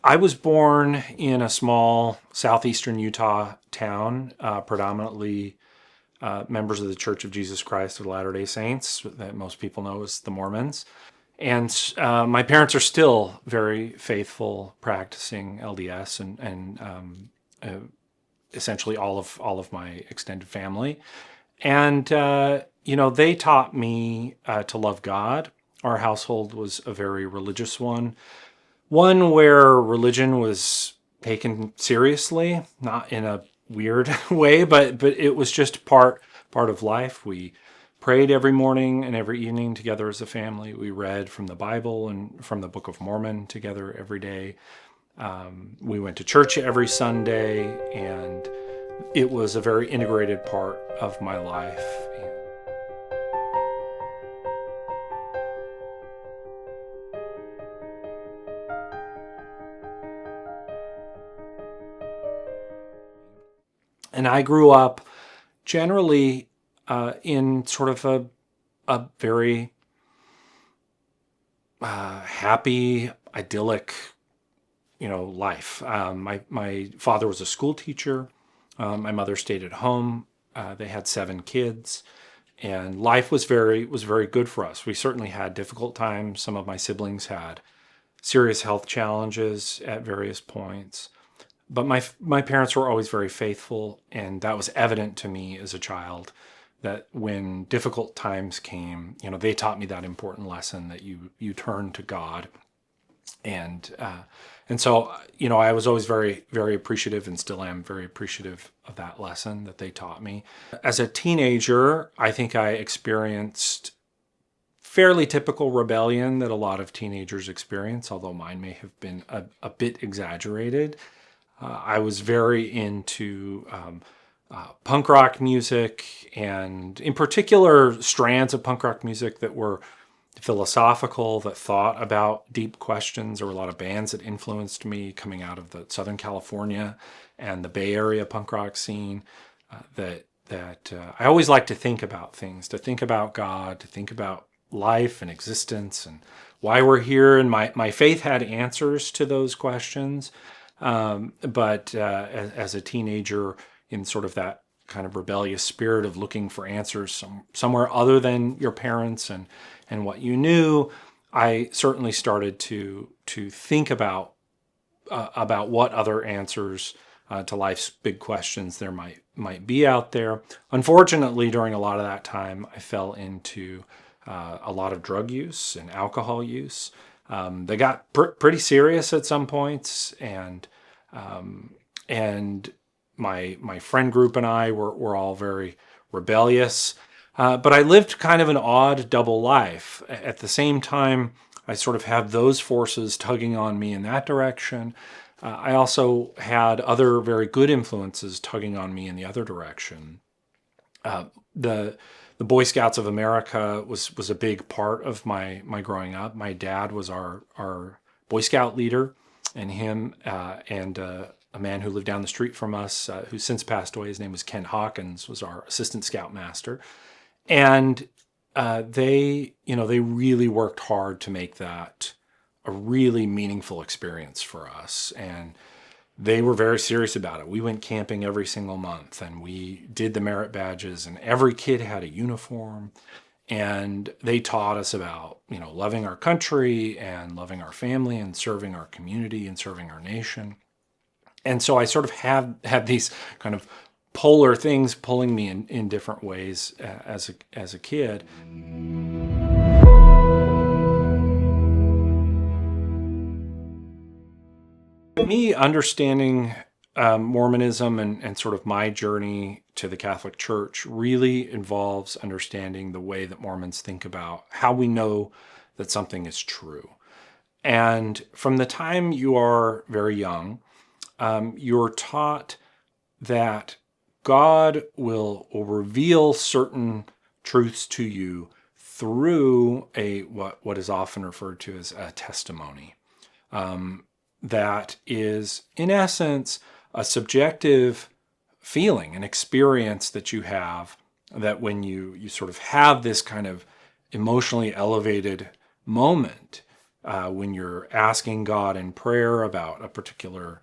I was born in a small southeastern Utah town, predominantly members of the Church of Jesus Christ of Latter-day Saints, that most people know as the Mormons. And my parents are still very faithful, practicing LDS, and essentially all of my extended family. And they taught me to love God. Our household was a very religious one where religion was taken seriously, not in a weird way, but it was just part of life. We prayed every morning and every evening together as a family. We read from the Bible and from the Book of Mormon together every day. We went to church every Sunday, and it was a very integrated part of my life. And I grew up generally in sort of a very happy, idyllic, life. My father was a school teacher. My mother stayed at home. They had 7 kids, and life was very good for us. We certainly had difficult times. Some of my siblings had serious health challenges at various points. But my parents were always very faithful, and that was evident to me as a child, that when difficult times came, they taught me that important lesson that you turn to God. And so, I was always very, very appreciative, and still am very appreciative of that lesson that they taught me. As a teenager, I think I experienced fairly typical rebellion that a lot of teenagers experience, although mine may have been a bit exaggerated. I was very into punk rock music, and in particular strands of punk rock music that were philosophical, that thought about deep questions. There were a lot of bands that influenced me coming out of the Southern California and the Bay Area punk rock scene. That I always like to think about things, to think about God, to think about life and existence and why we're here. And my faith had answers to those questions. But as a teenager, in sort of that kind of rebellious spirit of looking for answers somewhere other than your parents and what you knew, I certainly started to think about what other answers to life's big questions there might be out there. Unfortunately, during a lot of that time, I fell into a lot of drug use and alcohol use. They got pretty serious at some points, and my friend group and I were all very rebellious. But I lived kind of an odd double life. At the same time, I sort of had those forces tugging on me in that direction. I also had other very good influences tugging on me in the other direction. The Boy Scouts of America was a big part of my growing up. My dad was our Boy Scout leader, and him and a man who lived down the street from us, who's since passed away, his name was Ken Hawkins, was our assistant scoutmaster. And they really worked hard to make that a really meaningful experience for us. And they were very serious about it. We went camping every single month, and we did the merit badges, and every kid had a uniform. And they taught us about, loving our country and loving our family and serving our community and serving our nation. And so I sort of had these kind of polar things pulling me in different ways as a kid. Me understanding Mormonism and sort of my journey to the Catholic Church really involves understanding the way that Mormons think about how we know that something is true. And from the time you are very young, you're taught that God will reveal certain truths to you through what is often referred to as a testimony. That is, in essence, a subjective feeling, an experience that you have, that when you sort of have this kind of emotionally elevated moment, when you're asking God in prayer about a particular,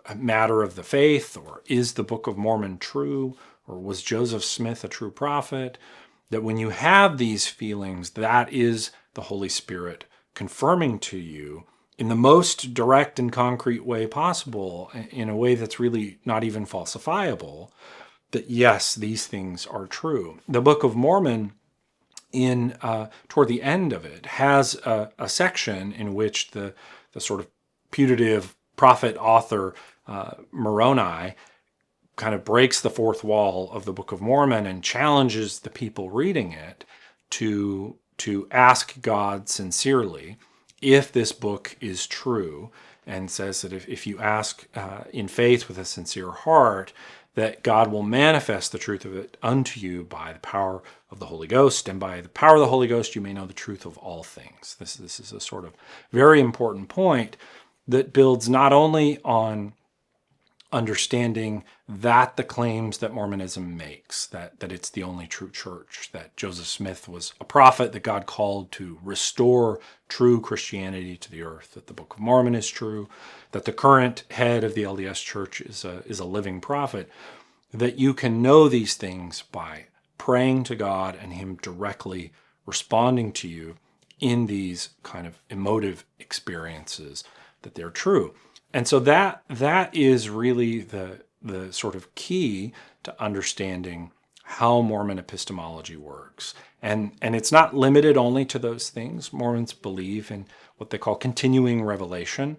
a matter of the faith, or is the Book of Mormon true, or was Joseph Smith a true prophet, that when you have these feelings, that is the Holy Spirit confirming to you in the most direct and concrete way possible, in a way that's really not even falsifiable, that yes, these things are true. The Book of Mormon, in toward the end of it, has a section in which the sort of putative prophet author Moroni kind of breaks the fourth wall of the Book of Mormon and challenges the people reading it to ask God sincerely if this book is true, and says that if you ask in faith with a sincere heart, that God will manifest the truth of it unto you by the power of the Holy Ghost, and by the power of the Holy Ghost you may know the truth of all things. This is a sort of very important point that builds not only on understanding that the claims that Mormonism makes, that it's the only true church, that Joseph Smith was a prophet that God called to restore true Christianity to the earth, that the Book of Mormon is true, that the current head of the LDS Church is a living prophet, that you can know these things by praying to God and Him directly responding to you in these kind of emotive experiences, that they're true. And so that is really the sort of key to understanding how Mormon epistemology works. And it's not limited only to those things. Mormons believe in what they call continuing revelation,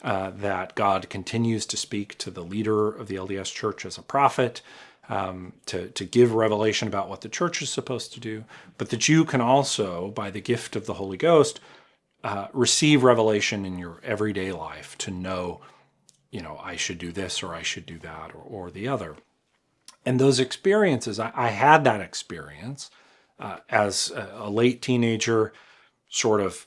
that God continues to speak to the leader of the LDS Church as a prophet, to give revelation about what the church is supposed to do, but that you can also, by the gift of the Holy Ghost, receive revelation in your everyday life to know, I should do this or I should do that or the other. And those experiences, I had that experience as a late teenager, sort of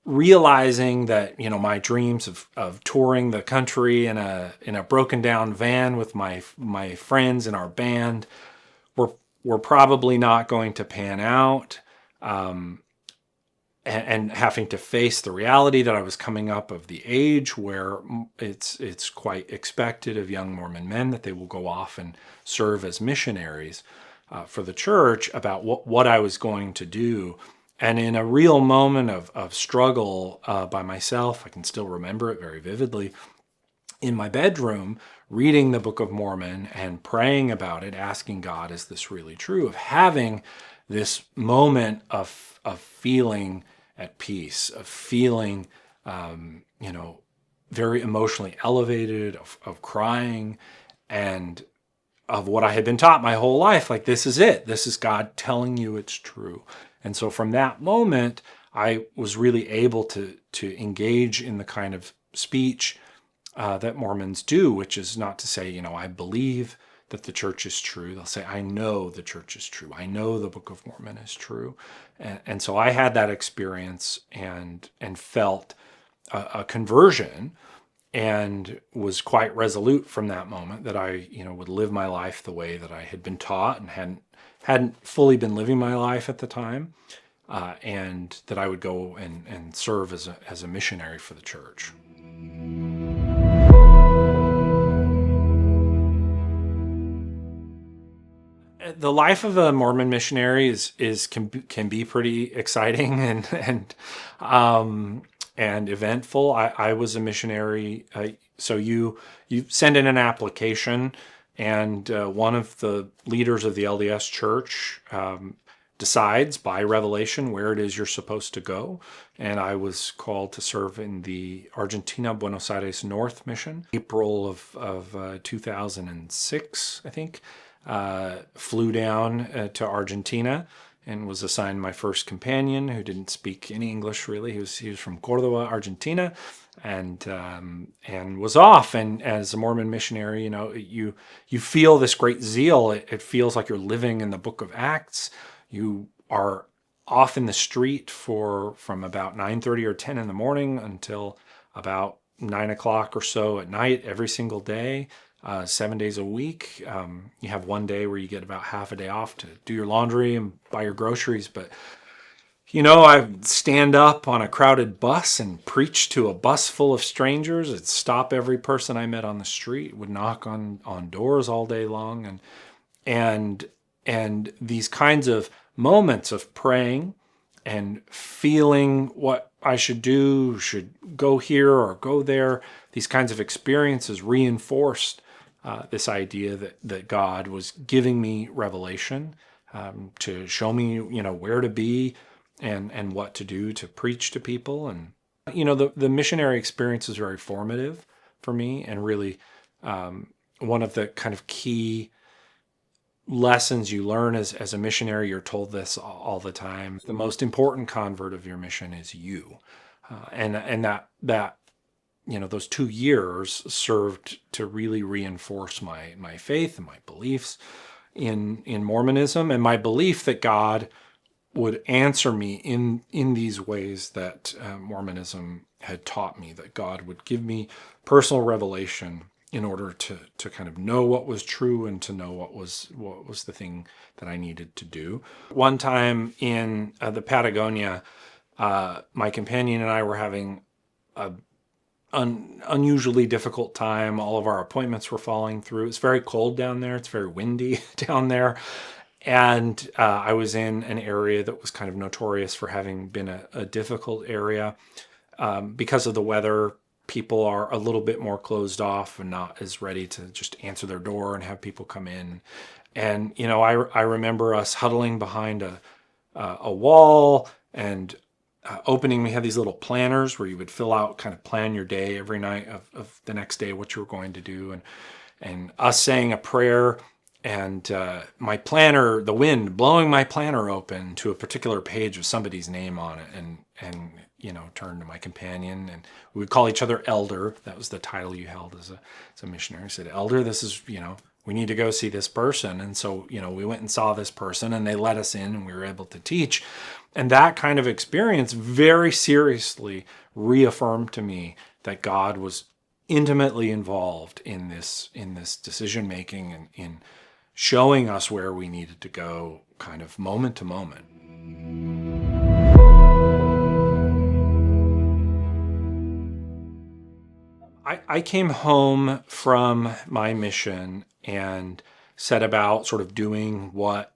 realizing that, my dreams of touring the country in a broken down van with my friends in our band were probably not going to pan out. And having to face the reality that I was coming up of the age where it's quite expected of young Mormon men that they will go off and serve as missionaries for the church, about what I was going to do. And in a real moment of struggle by myself, I can still remember it very vividly, in my bedroom, reading the Book of Mormon and praying about it, asking God, is this really true? Of having this moment of feeling at peace, of feeling, very emotionally elevated, of crying, and of what I had been taught my whole life. Like, this is it. This is God telling you it's true. And so from that moment, I was really able to engage in the kind of speech that Mormons do, which is not to say, I believe that the church is true. They'll say, I know the church is true. I know the Book of Mormon is true. And so I had that experience and felt a conversion, and was quite resolute from that moment that I, would live my life the way that I had been taught, and hadn't fully been living my life at the time, and that I would go and serve as a missionary for the church. The life of a Mormon missionary can be pretty exciting and eventful. I was a missionary. So you send in an application, and one of the leaders of the LDS Church decides by revelation where it is you're supposed to go. And I was called to serve in the Argentina, Buenos Aires North mission, April of 2006, I think. Flew down to Argentina and was assigned my first companion, who didn't speak any English really. He was from Cordoba, Argentina, and was off. And as a Mormon missionary, you feel this great zeal. It feels like you're living in the Book of Acts. You are off in the street from about 9:30 or 10 in the morning until about 9 o'clock or so at night every single day. 7 days a week. You have one day where you get about half a day off to do your laundry and buy your groceries, but I stand up on a crowded bus and preach to a bus full of strangers. I'd stop every person I met on the street, would knock on doors all day long. And these kinds of moments of praying and feeling what I should do, should go here or go there, these kinds of experiences reinforced this idea that God was giving me revelation to show me, where to be and what to do to preach to people. And, the missionary experience is very formative for me, and really one of the kind of key lessons you learn as a missionary. You're told this all the time. The most important convert of your mission is you. And that those 2 years served to really reinforce my faith and my beliefs in Mormonism, and my belief that God would answer me in these ways that Mormonism had taught me, that God would give me personal revelation in order to kind of know what was true and to know what was the thing that I needed to do. One time in the Patagonia, my companion and I were having an unusually difficult time. All of our appointments were falling through. It's very cold down there. It's very windy down there. And I was in an area that was kind of notorious for having been a difficult area. Because of the weather, people are a little bit more closed off and not as ready to just answer their door and have people come in. And, I remember us huddling behind a wall and opening. We had these little planners where you would fill out, kind of plan your day every night of the next day, what you were going to do. And us saying a prayer, and my planner, the wind blowing my planner open to a particular page with somebody's name on it, and turned to my companion, and we would call each other elder. That was the title you held as a missionary. I said, elder, this is, we need to go see this person. And so, we went and saw this person, and they let us in, and we were able to teach. And that kind of experience very seriously reaffirmed to me that God was intimately involved in this decision making and in showing us where we needed to go, kind of moment to moment. I came home from my mission and set about sort of doing what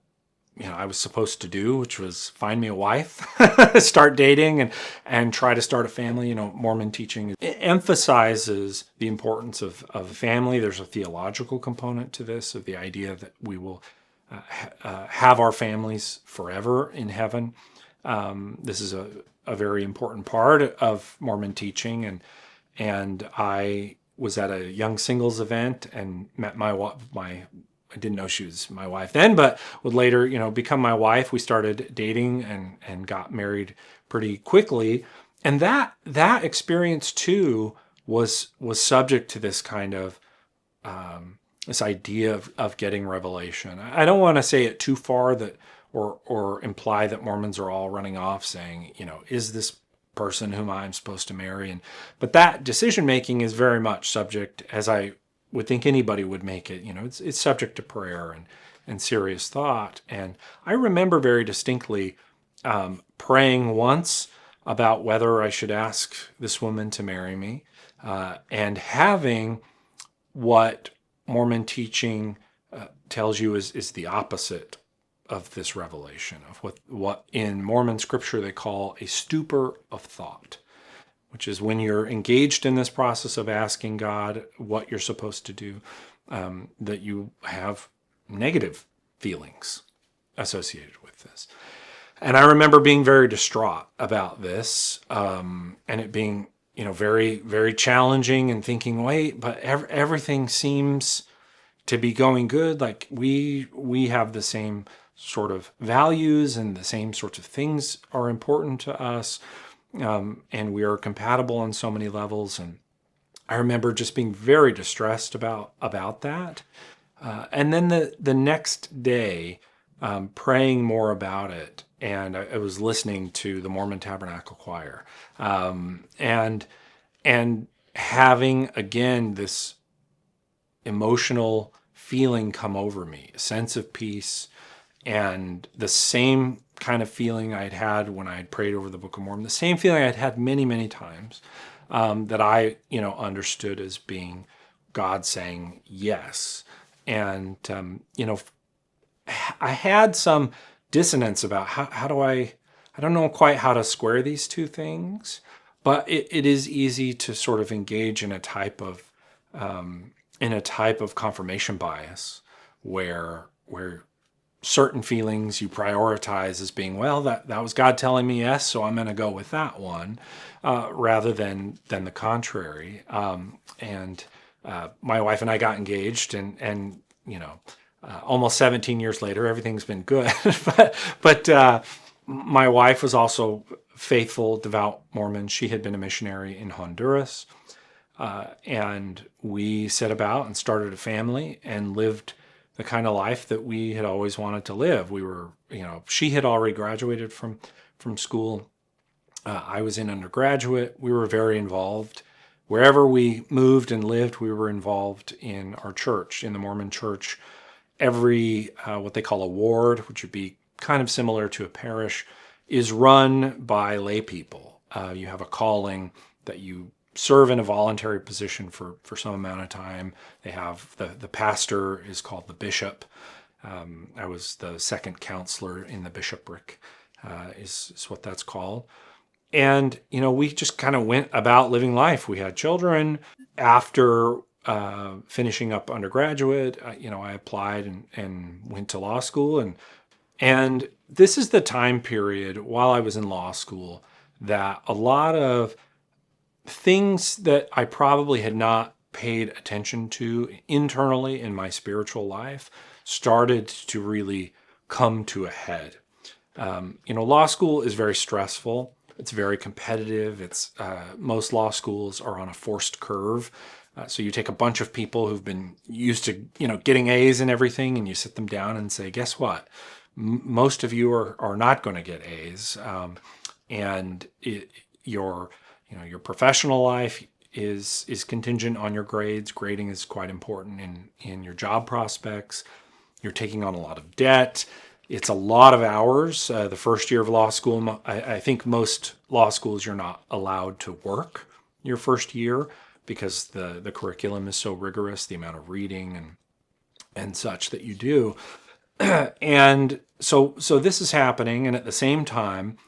I was supposed to do, which was find me a wife, start dating, and try to start a family. Mormon teaching emphasizes the importance of a family. There's a theological component to this, of the idea that we will have our families forever in heaven. This is a very important part of Mormon teaching, and I was at a young singles event and met I didn't know she was my wife then, but would later, become my wife. We started dating and got married pretty quickly. And that experience too was subject to this kind of this idea of getting revelation. I don't want to say it too far that or imply that Mormons are all running off saying, is this person whom I'm supposed to marry? But that decision making is very much subject, as I would think anybody would make it, it's subject to prayer and serious thought. And I remember very distinctly praying once about whether I should ask this woman to marry me, and having what Mormon teaching tells you is the opposite of this revelation, of what in Mormon scripture they call a stupor of thought, which is when you're engaged in this process of asking God what you're supposed to do, that you have negative feelings associated with this. And I remember being very distraught about this, and it being, very, very challenging, and thinking, wait, but everything seems to be going good. Like we have the same sort of values, and the same sorts of things are important to us. And we are compatible on so many levels. And I remember just being very distressed about that. And then the next day, praying more about it, and I was listening to the Mormon Tabernacle Choir, and having again this emotional feeling come over me, a sense of peace, and the same kind of feeling I'd had when I had prayed over the Book of Mormon, the same feeling I'd had many, many times, that I, understood as being God saying yes. And, I had some dissonance about how do I don't know quite how to square these two things, but it is easy to sort of engage in a type of confirmation bias where certain feelings you prioritize as being, well, that was God telling me yes, so I'm going to go with that one, rather than the contrary. And my wife and I got engaged, and almost 17 years later, everything's been good. but my wife was also faithful, devout Mormon. She had been a missionary in Honduras. And we set about and started a family and lived the kind of life that we had always wanted to live. We were, she had already graduated from school. I was in undergraduate. We were very involved. Wherever we moved and lived, we were involved in our church, in the Mormon church. Every, what they call a ward, which would be kind of similar to a parish, is run by lay people. You have a calling that you serve in a voluntary position for some amount of time. They have the pastor is called the bishop. I was the second counselor in the bishopric, is what that's called. And, we just kind of went about living life. We had children. After finishing up undergraduate, I applied and went to law school. And this is the time period while I was in law school that a lot of things that I probably had not paid attention to internally in my spiritual life started to really come to a head. Law school is very stressful. It's very competitive. It's most law schools are on a forced curve. So you take a bunch of people who've been used to, getting A's and everything, and you sit them down and say, guess what? Most of you are not going to get A's. Your professional life is contingent on your grades. Grading is quite important in your job prospects. You're taking on a lot of debt. It's a lot of hours. The first year of law school, I think most law schools, you're not allowed to work your first year because the curriculum is so rigorous, the amount of reading and such that you do. And so this is happening. And at the same time,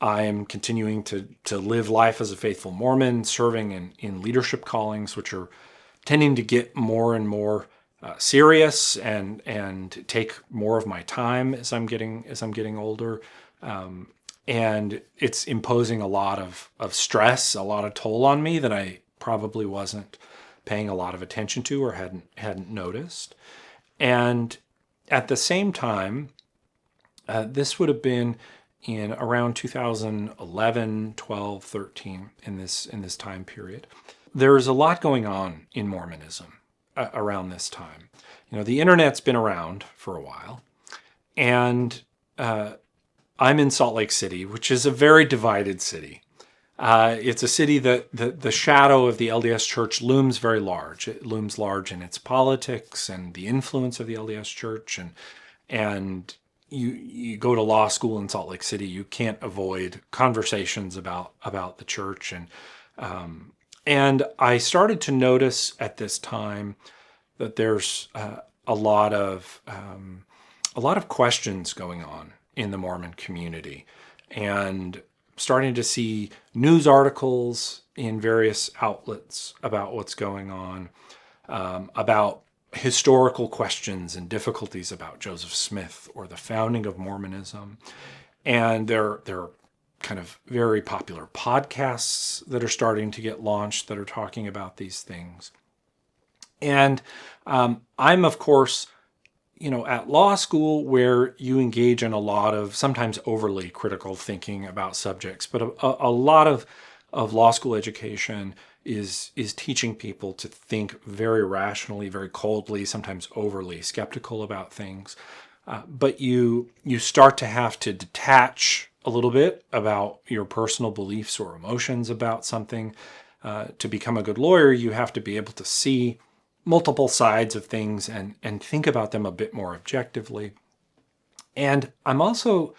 I am continuing to live life as a faithful Mormon, serving in leadership callings, which are tending to get more and more serious and take more of my time as I'm getting older. And it's imposing a lot of stress, a lot of toll on me that I probably wasn't paying a lot of attention to or hadn't noticed. And at the same time, this would have been in around 2011, 12, 13, in this time period. There's a lot going on in Mormonism around this time. The internet's been around for a while, and I'm in Salt Lake City, which is a very divided city. It's a city that the shadow of the LDS Church looms very large. It looms large in its politics and the influence of the LDS Church, and you go to law school in Salt Lake City, you can't avoid conversations about the church, and I started to notice at this time that there's a lot of questions going on in the Mormon community, and starting to see news articles in various outlets about what's going on, about historical questions and difficulties about Joseph Smith or the founding of Mormonism. And there are kind of very popular podcasts that are starting to get launched that are talking about these things. And I'm, of course, at law school, where you engage in a lot of sometimes overly critical thinking about subjects, but a lot of law school education is teaching people to think very rationally, very coldly, sometimes overly skeptical about things. But you start to have to detach a little bit about your personal beliefs or emotions about something. To become a good lawyer, you have to be able to see multiple sides of things and think about them a bit more objectively. And I'm also,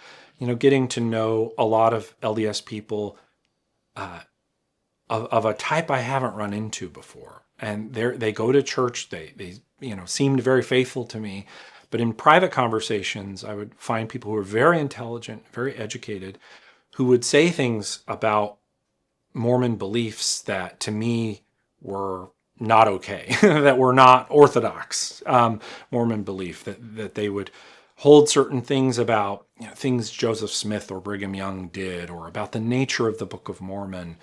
getting to know a lot of LDS people of a type I haven't run into before. And they go to church, they seemed very faithful to me. But in private conversations, I would find people who were very intelligent, very educated, who would say things about Mormon beliefs that to me were not okay, that were not orthodox Mormon belief, that they would hold certain things about things Joseph Smith or Brigham Young did, or about the nature of the Book of Mormon,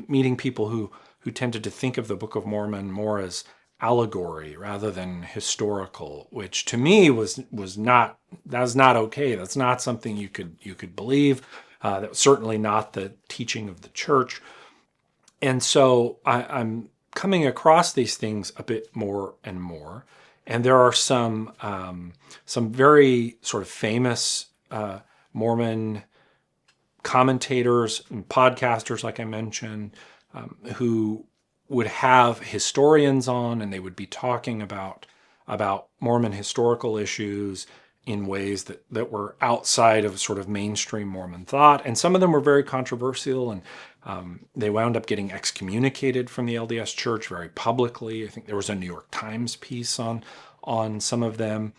meeting people who tended to think of the Book of Mormon more as allegory rather than historical, which to me was not okay. That's not something you could believe. That was certainly not the teaching of the church. And so I'm coming across these things a bit more and more. And there are some very sort of famous Mormon commentators and podcasters, like I mentioned, who would have historians on, and they would be talking about Mormon historical issues in ways that were outside of sort of mainstream Mormon thought. And some of them were very controversial, and they wound up getting excommunicated from the LDS Church very publicly. I think there was a New York Times piece on some of them.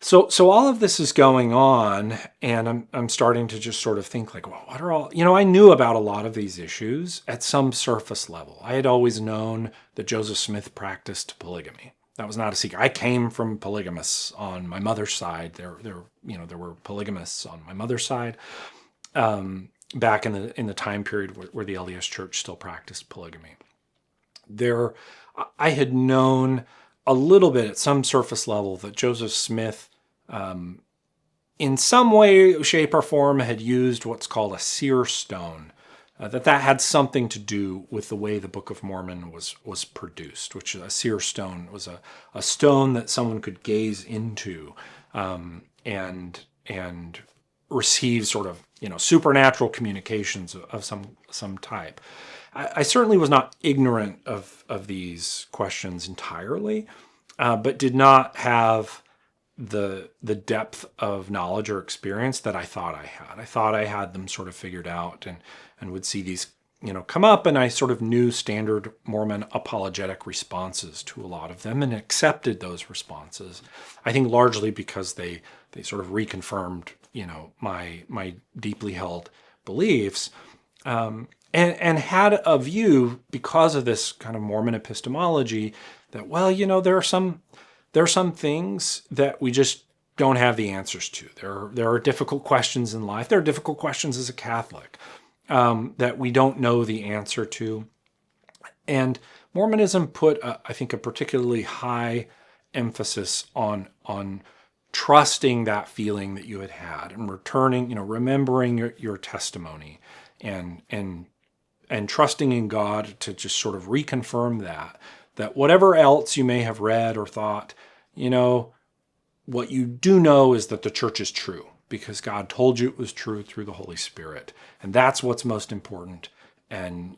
So all of this is going on, and I'm starting to just sort of think like, well, what are all, I knew about a lot of these issues at some surface level. I had always known that Joseph Smith practiced polygamy. That was not a secret. I came from polygamists on my mother's side. There were polygamists on my mother's side back in the time period where the LDS Church still practiced polygamy. I had known a little bit at some surface level that Joseph Smith, in some way, shape, or form, had used what's called a seer stone. That had something to do with the way the Book of Mormon was produced, which a seer stone was a stone that someone could gaze into and receive sort of supernatural communications of some type. I certainly was not ignorant of these questions entirely, but did not have the depth of knowledge or experience that I thought I had. I thought I had them sort of figured out and would see these come up, and I sort of knew standard Mormon apologetic responses to a lot of them and accepted those responses. I think largely because they sort of reconfirmed my deeply held beliefs. And had a view, because of this kind of Mormon epistemology, that, well, there are some things that we just don't have the answers to. There are difficult questions in life. There are difficult questions as a Catholic that we don't know the answer to. And Mormonism put, I think, a particularly high emphasis on trusting that feeling that you had and returning, remembering your testimony and trusting in God to just sort of reconfirm that whatever else you may have read or thought, what you do know is that the church is true because God told you it was true through the Holy Spirit. And that's what's most important. And,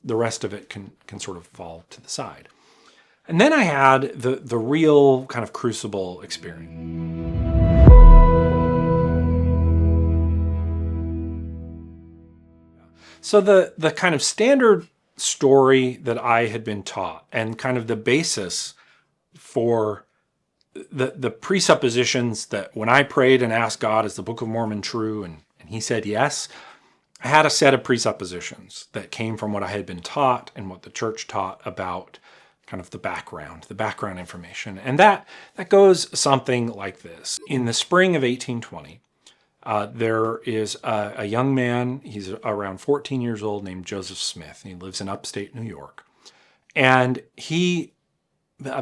the rest of it can sort of fall to the side. And then I had the real kind of crucible experience. So the kind of standard story that I had been taught and kind of the basis for the presuppositions that when I prayed and asked God, is the Book of Mormon true? And he said yes. I had a set of presuppositions that came from what I had been taught and what the church taught about kind of the background information. And that goes something like this. In the spring of 1820, there is a young man, he's around 14 years old, named Joseph Smith. He lives in upstate New York. And he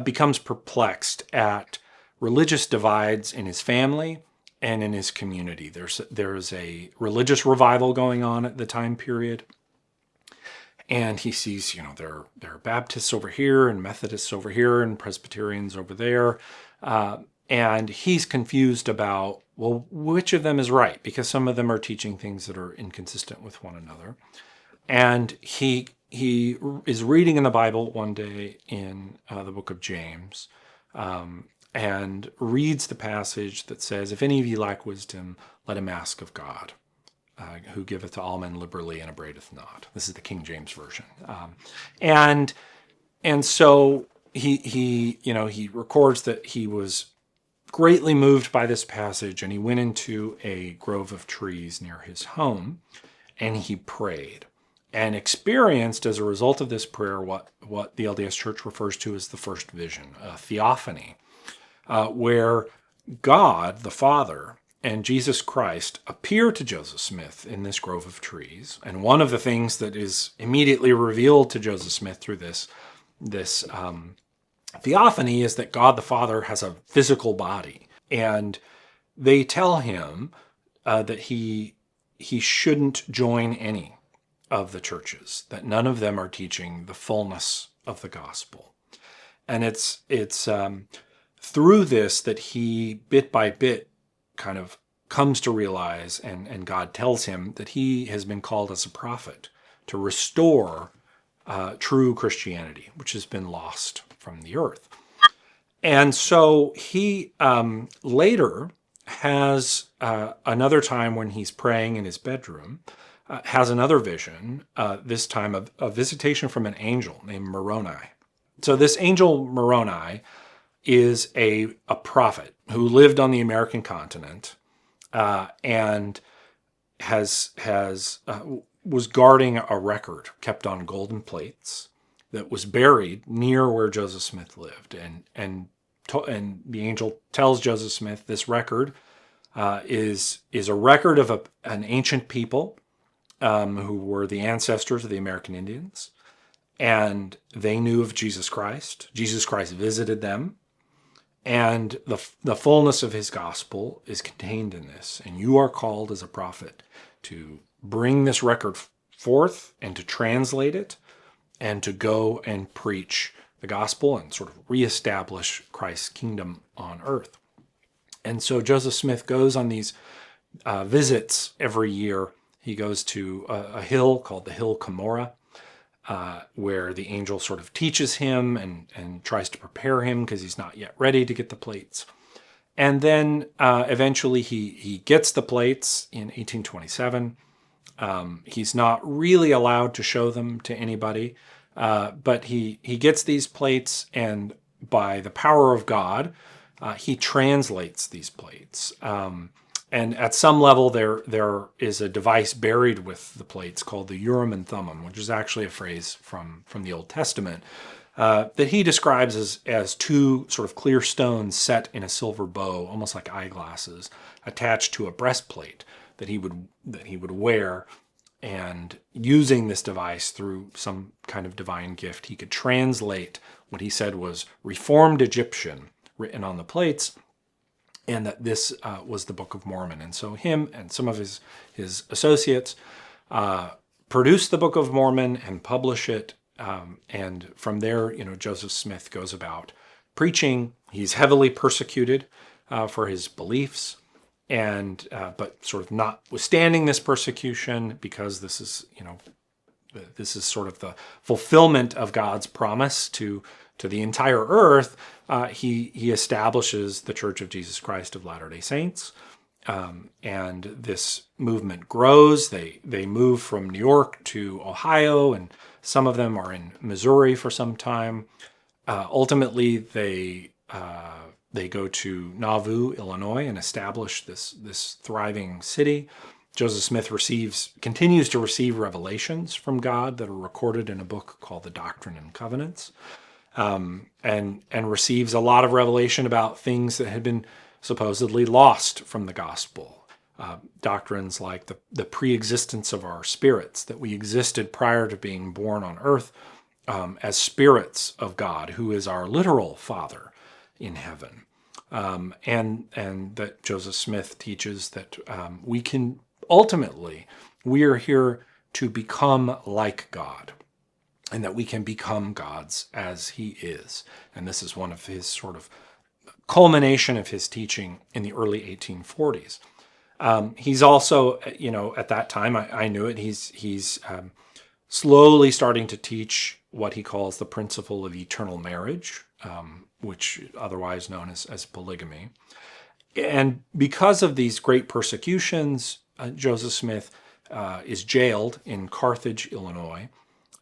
becomes perplexed at religious divides in his family and in his community. There's a religious revival going on at the time period. And he sees, there are Baptists over here and Methodists over here and Presbyterians over there. And he's confused about, well, which of them is right? Because some of them are teaching things that are inconsistent with one another. And he is reading in the Bible one day in the book of James, and reads the passage that says, if any of you lack wisdom, let him ask of God, who giveth to all men liberally and upbraideth not. This is the King James Version. And so he records that he was greatly moved by this passage, and he went into a grove of trees near his home, and he prayed, and experienced as a result of this prayer what the LDS Church refers to as the first vision, a theophany, where God, the Father, and Jesus Christ appear to Joseph Smith in this grove of trees. And one of the things that is immediately revealed to Joseph Smith through this theophany is that God the Father has a physical body. And they tell him that he shouldn't join any of the churches, that none of them are teaching the fullness of the gospel. And it's through this that he, bit by bit, kind of comes to realize, and God tells him that he has been called as a prophet to restore true Christianity, which has been lost from the earth. And so he later has another time when he's praying in his bedroom, has another vision, this time of a visitation from an angel named Moroni. So this angel Moroni is a prophet who lived on the American continent and was guarding a record kept on golden plates that was buried near where Joseph Smith lived. And the angel tells Joseph Smith this record is a record of an ancient people who were the ancestors of the American Indians. And they knew of Jesus Christ. Jesus Christ visited them. And the fullness of his gospel is contained in this. And you are called as a prophet to bring this record forth and to translate it and to go and preach the gospel and sort of reestablish Christ's kingdom on earth. And so Joseph Smith goes on these visits every year. He goes to a hill called the Hill Cumorah, where the angel sort of teaches him and tries to prepare him because he's not yet ready to get the plates. And then eventually he gets the plates in 1827. He's not really allowed to show them to anybody, but he gets these plates, and by the power of God, he translates these plates. And at some level, there is a device buried with the plates called the Urim and Thummim, which is actually a phrase from the Old Testament that he describes as two sort of clear stones set in a silver bow, almost like eyeglasses, attached to a breastplate that he would wear. And using this device through some kind of divine gift, he could translate what he said was Reformed Egyptian written on the plates, and that this was the Book of Mormon. And so him and some of his associates produce the Book of Mormon and publish it. And from there, Joseph Smith goes about preaching. He's heavily persecuted for his beliefs, and but sort of notwithstanding this persecution, because this is sort of the fulfillment of God's promise to the entire earth, he establishes the Church of Jesus Christ of Latter-day Saints. And this movement grows. They move from New York to Ohio, and some of them are in Missouri for some time. Ultimately, they go to Nauvoo, Illinois, and establish this thriving city. Joseph Smith continues to receive revelations from God that are recorded in a book called the Doctrine and Covenants, and receives a lot of revelation about things that had been supposedly lost from the gospel. Doctrines like the pre-existence of our spirits, that we existed prior to being born on earth as spirits of God, who is our literal Father in heaven. And that Joseph Smith teaches that we are here to become like God, and that we can become gods as he is. And this is one of his sort of culmination of his teaching in the early 1840s. He's also, at that time, I knew it, he's slowly starting to teach what he calls the principle of eternal marriage, which otherwise known as polygamy. And because of these great persecutions, Joseph Smith is jailed in Carthage, Illinois,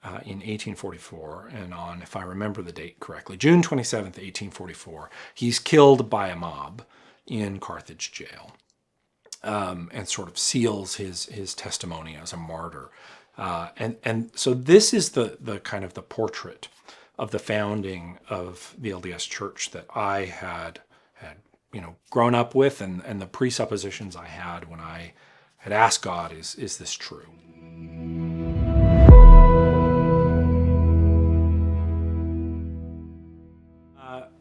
in 1844, and on, if I remember the date correctly, June 27th, 1844, he's killed by a mob in Carthage jail, and sort of seals his testimony as a martyr. And so this is the kind of the portrait of the founding of the LDS Church that I had grown up with, and the presuppositions I had when I had asked God, is this true?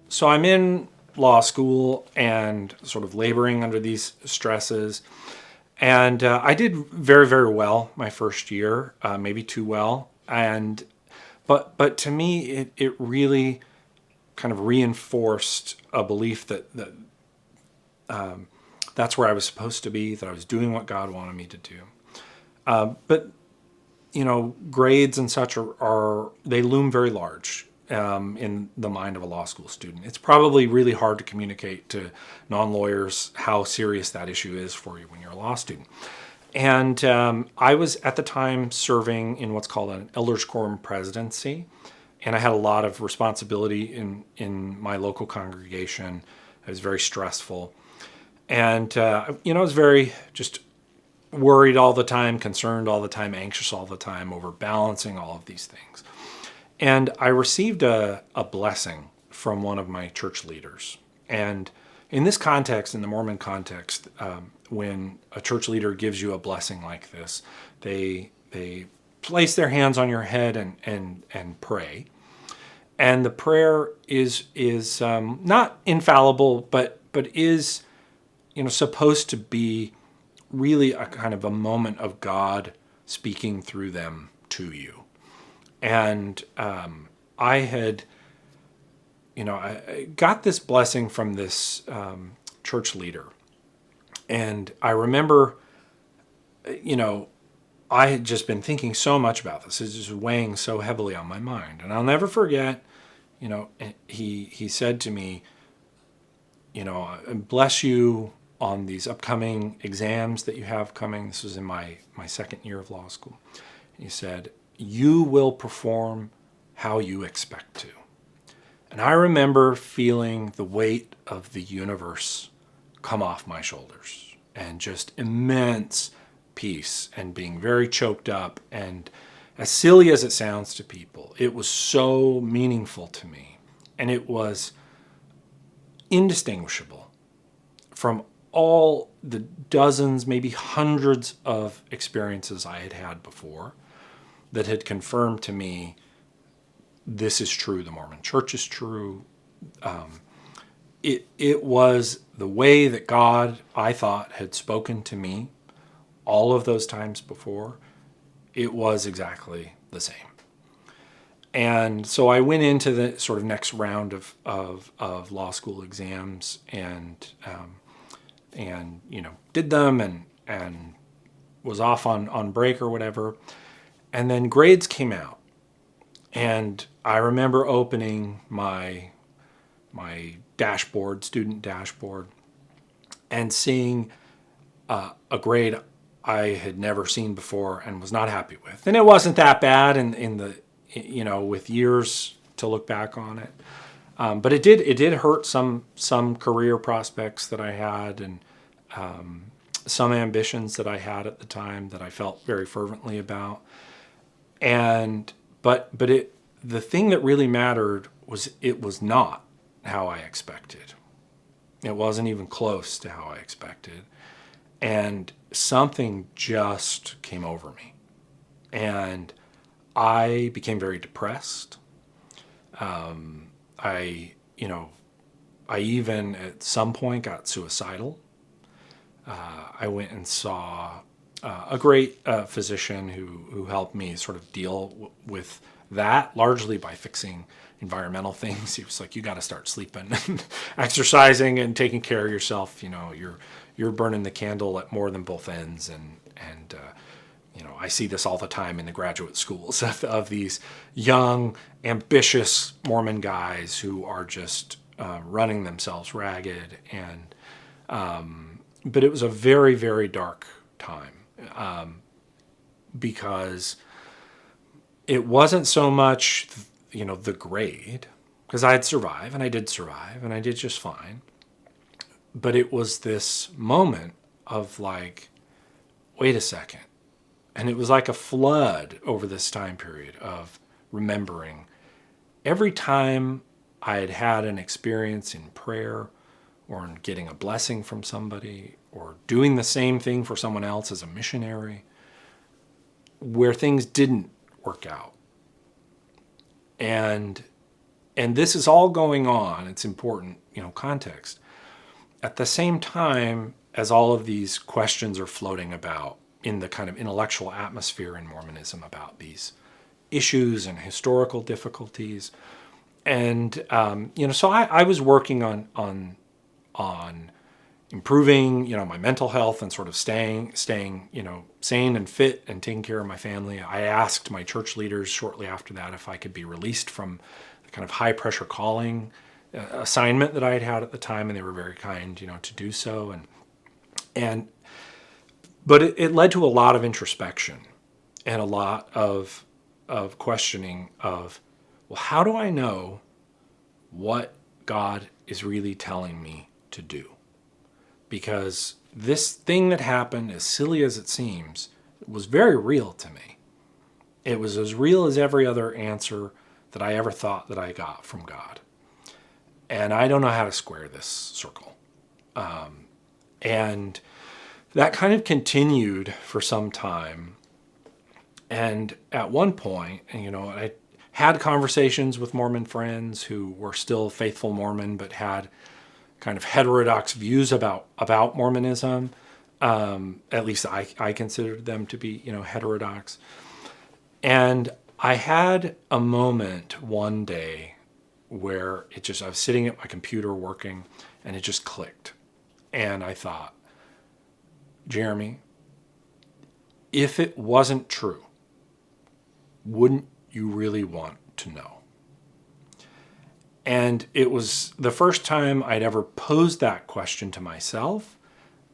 So I'm in law school and sort of laboring under these stresses. And I did very, very well my first year, maybe too well. But to me, it really kind of reinforced a belief that that's where I was supposed to be, that I was doing what God wanted me to do. But grades and such they loom very large in the mind of a law school student. It's probably really hard to communicate to non-lawyers how serious that issue is for you when you're a law student. And I was at the time serving in what's called an elders quorum presidency, and I had a lot of responsibility in my local congregation. It was very stressful, and I was very just worried all the time, concerned all the time, anxious all the time over balancing all of these things. And I received a blessing from one of my church leaders. And in this context, in the Mormon context, when a church leader gives you a blessing like this, they place their hands on your head and pray. And the prayer is not infallible, but is supposed to be really a kind of a moment of God speaking through them to you. And I had, I got this blessing from this church leader. And I remember, I had just been thinking so much about this. It's just weighing so heavily on my mind. And I'll never forget, he said to me, bless you on these upcoming exams that you have coming. This was in my second year of law school. He said, you will perform how you expect to. And I remember feeling the weight of the universe come off my shoulders, and just immense peace, and being very choked up. And as silly as it sounds to people, it was so meaningful to me. And it was indistinguishable from all the dozens, maybe hundreds of experiences I had had before that had confirmed to me, this is true, the Mormon Church is true. It was the way that God, I thought, had spoken to me all of those times before. It was exactly the same. And so I went into the sort of next round of law school exams and did them and was off on break or whatever. And then grades came out, and I remember opening my dashboard, student dashboard, and seeing a grade I had never seen before and was not happy with. And it wasn't that bad in the with years to look back on it, but it did hurt some career prospects that I had, and some ambitions that I had at the time that I felt very fervently about. But the thing that really mattered was it was not how I expected. It wasn't even close to how I expected. And something just came over me. And I became very depressed. I even at some point got suicidal. I went and saw a great physician who helped me sort of deal with that, largely by fixing environmental things. He was like, you got to start sleeping and exercising and taking care of yourself. You're burning the candle at more than both ends. And I see this all the time in the graduate schools of these young, ambitious Mormon guys who are just running themselves ragged. And But it was a very, very dark time, because it wasn't so much, the grade, because I'd survive, and I did survive, and I did just fine. But it was this moment of like, wait a second. And it was like a flood over this time period of remembering every time I had had an experience in prayer or in getting a blessing from somebody or doing the same thing for someone else as a missionary, where things didn't work out. And this is all going on. It's important, context. At the same time as all of these questions are floating about in the kind of intellectual atmosphere in Mormonism about these issues and historical difficulties. And, so I was working on improving, my mental health and sort of staying, sane and fit and taking care of my family. I asked my church leaders shortly after that if I could be released from the kind of high pressure calling assignment that I had at the time, and they were very kind, to do so. But it led to a lot of introspection and a lot of questioning of, well, how do I know what God is really telling me to do? Because this thing that happened, as silly as it seems, was very real to me. It was as real as every other answer that I ever thought that I got from God. And I don't know how to square this circle. And that kind of continued for some time. And at one point, I had conversations with Mormon friends who were still faithful Mormon, but had kind of heterodox views about Mormonism. At least I considered them to be, heterodox. And I had a moment one day where I was sitting at my computer working, and it just clicked. And I thought, Jeremy, if it wasn't true, wouldn't you really want to know? And it was the first time I'd ever posed that question to myself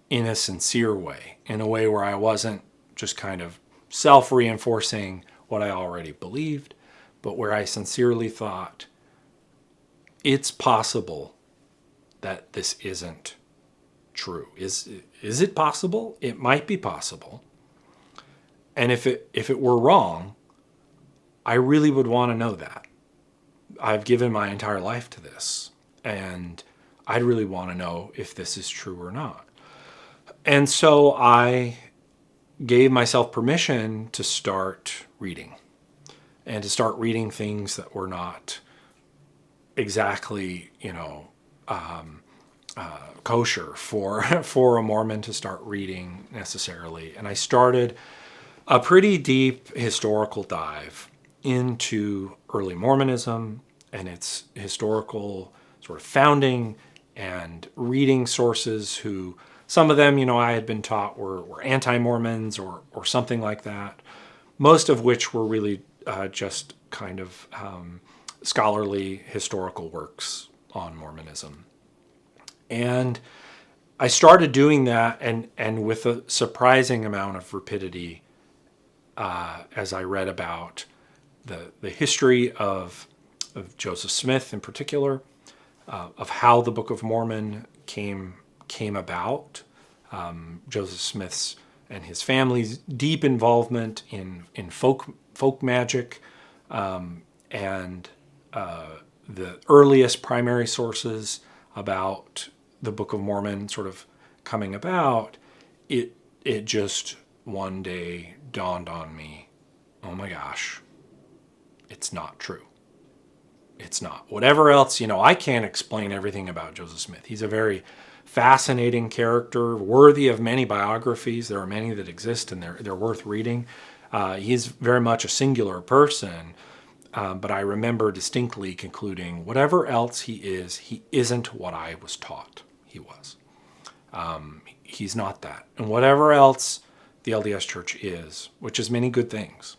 in a sincere way, in a way where I wasn't just kind of self-reinforcing what I already believed, but where I sincerely thought, it's possible that this isn't true. Is it possible? It might be possible. And if it were wrong, I really would want to know that. I've given my entire life to this, and I'd really want to know if this is true or not. And so I gave myself permission to start reading, and to start reading things that were not exactly, kosher for a Mormon to start reading necessarily. And I started a pretty deep historical dive into early Mormonism and its historical sort of founding, and reading sources who, some of them, I had been taught were anti-Mormons or something like that, most of which were really just kind of scholarly historical works on Mormonism. And I started doing that, and with a surprising amount of rapidity, as I read about the history of Joseph Smith in particular, of how the Book of Mormon came about, Joseph Smith's and his family's deep involvement in folk magic, and the earliest primary sources about the Book of Mormon sort of coming about. It just one day dawned on me, oh my gosh, it's not true. It's not. Whatever else, I can't explain everything about Joseph Smith. He's a very fascinating character, worthy of many biographies. There are many that exist, and they're worth reading. He's very much a singular person, but I remember distinctly concluding, whatever else he isn't what I was taught he was. He's not that. And whatever else the LDS Church is, which is many good things,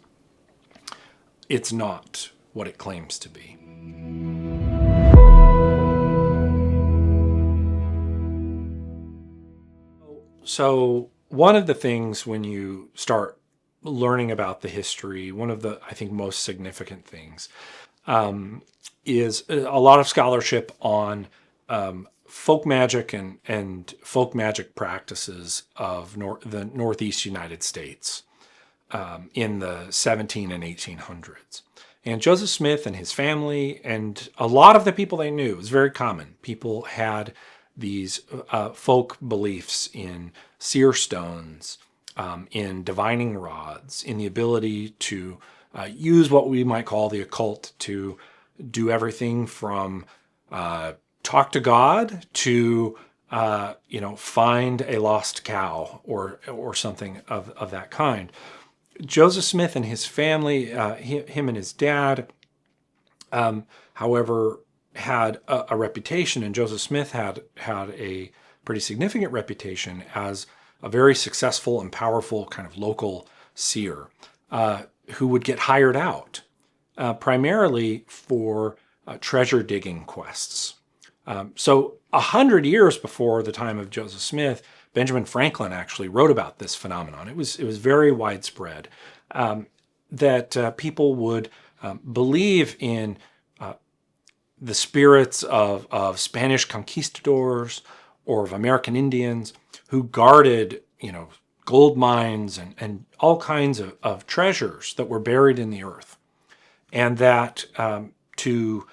it's not what it claims to be. So one of the things when you start learning about the history, one of the, I think, most significant things is a lot of scholarship on folk magic and folk magic practices of the Northeast United States in the 17 and 1800s. And Joseph Smith and his family and a lot of the people they knew, it was very common. People had these folk beliefs in seer stones, in divining rods, in the ability to use what we might call the occult to do everything from talk to God to find a lost cow or something of that kind. Joseph Smith and his family, him and his dad, however, had a reputation, and Joseph Smith had a pretty significant reputation as a very successful and powerful kind of local seer who would get hired out primarily for treasure digging quests. So 100 years before the time of Joseph Smith, Benjamin Franklin actually wrote about this phenomenon. It was very widespread that people would believe in the spirits of Spanish conquistadors or of American Indians who guarded, gold mines and all kinds of treasures that were buried in the earth. And that to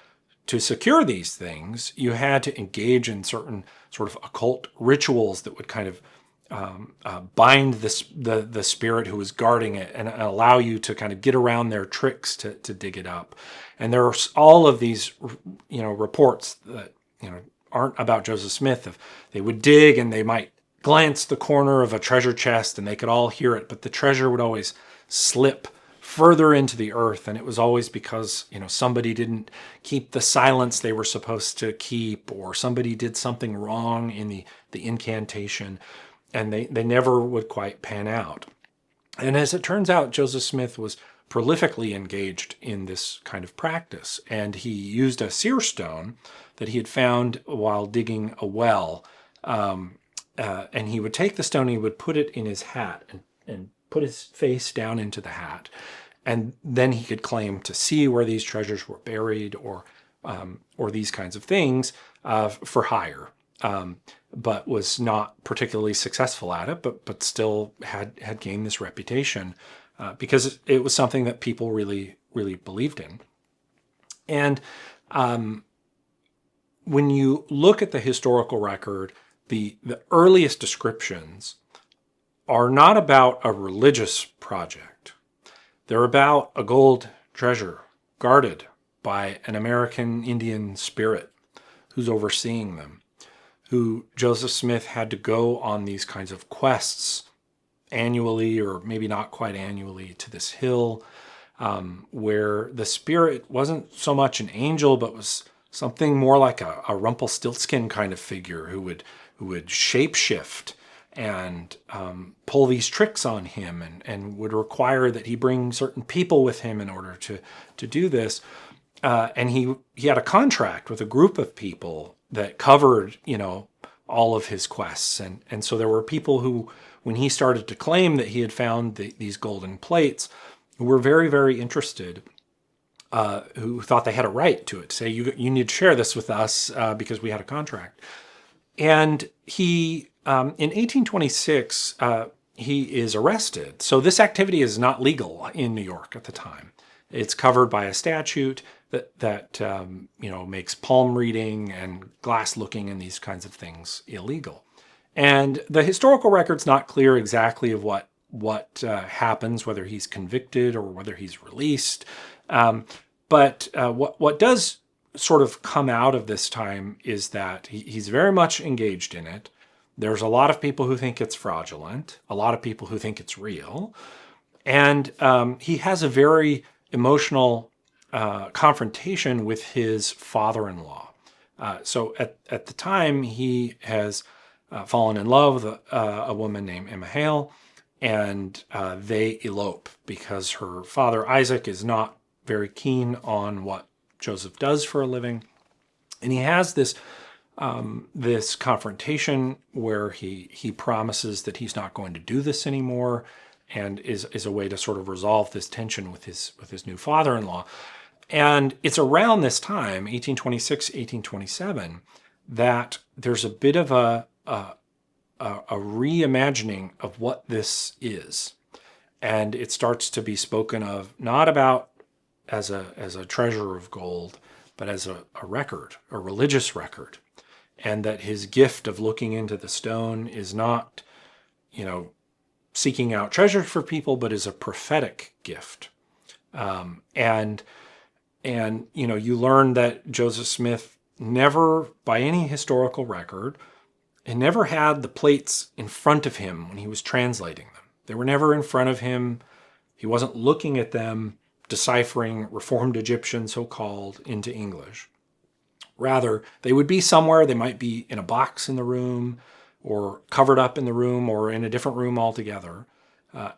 secure these things, you had to engage in certain sort of occult rituals that would kind of bind the spirit who was guarding it and allow you to kind of get around their tricks to dig it up. And there are all of these, reports that, aren't about Joseph Smith. They would dig and they might glance the corner of a treasure chest and they could all hear it, but the treasure would always slip further into the earth, and it was always because somebody didn't keep the silence they were supposed to keep, or somebody did something wrong in the incantation, and they never would quite pan out. And as it turns out, Joseph Smith was prolifically engaged in this kind of practice, and he used a seer stone that he had found while digging a well, and he would take the stone, he would put it in his hat and put his face down into the hat, and then he could claim to see where these treasures were buried or these kinds of things for hire, but was not particularly successful at it, but still had gained this reputation because it was something that people really, really believed in. And when you look at the historical record, the earliest descriptions are not about a religious project. They're about a gold treasure guarded by an American Indian spirit who's overseeing them, who Joseph Smith had to go on these kinds of quests annually, or maybe not quite annually, to this hill where the spirit wasn't so much an angel, but was something more like a Rumpelstiltskin kind of figure who would shapeshift and pull these tricks on him and would require that he bring certain people with him in order to do this. And he had a contract with a group of people that covered, all of his quests. And so there were people who, when he started to claim that he had found these golden plates, who were very, very interested, who thought they had a right to it, to say, you need to share this with us because we had a contract. And he, in 1826, he is arrested. So this activity is not legal in New York at the time. It's covered by a statute that makes palm reading and glass looking and these kinds of things illegal. And the historical record's not clear exactly of what happens, whether he's convicted or whether he's released. But what does sort of come out of this time is that he's very much engaged in it. There's a lot of people who think it's fraudulent, a lot of people who think it's real. And he has a very emotional confrontation with his father-in-law. So at the time, he has fallen in love with a woman named Emma Hale, and they elope because her father, Isaac, is not very keen on what Joseph does for a living. And he has this this confrontation where he promises that he's not going to do this anymore, and is a way to sort of resolve this tension with his new father-in-law. And it's around this time, 1826, 1827, that there's a bit of a reimagining of what this is. And it starts to be spoken of not about as a treasure of gold, but as a record, a religious record. And that his gift of looking into the stone is not, seeking out treasure for people, but is a prophetic gift. And you learn that Joseph Smith never, by any historical record, he never had the plates in front of him when he was translating them. They were never in front of him. He wasn't looking at them, deciphering Reformed Egyptian, so-called, into English. Rather, they would be somewhere. They might be in a box in the room, or covered up in the room, or in a different room altogether.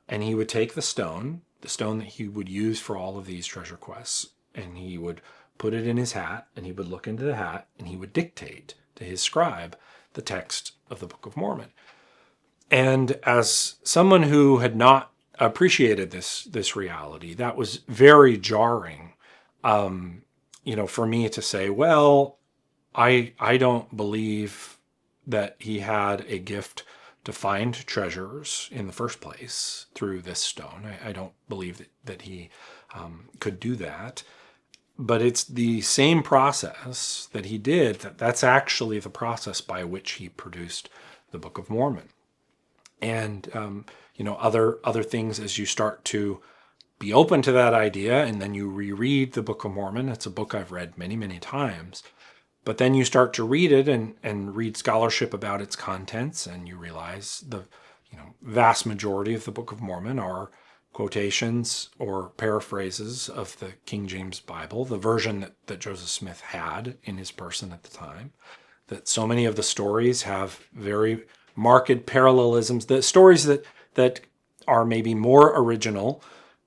And he would take the stone that he would use for all of these treasure quests, and he would put it in his hat, and he would look into the hat, and he would dictate to his scribe the text of the Book of Mormon. And as someone who had not appreciated this reality, that was very jarring, for me to say, well, I don't believe that he had a gift to find treasures in the first place through this stone. I don't believe that he could do that. But it's the same process that he did. That's actually the process by which he produced the Book of Mormon. And, other things as you start to be open to that idea, and then you reread the Book of Mormon. It's a book I've read many, many times. But then you start to read it and read scholarship about its contents, and you realize the vast majority of the Book of Mormon are quotations or paraphrases of the King James Bible, the version that Joseph Smith had in his person at the time. That so many of the stories have very marked parallelisms. The stories that are maybe more original,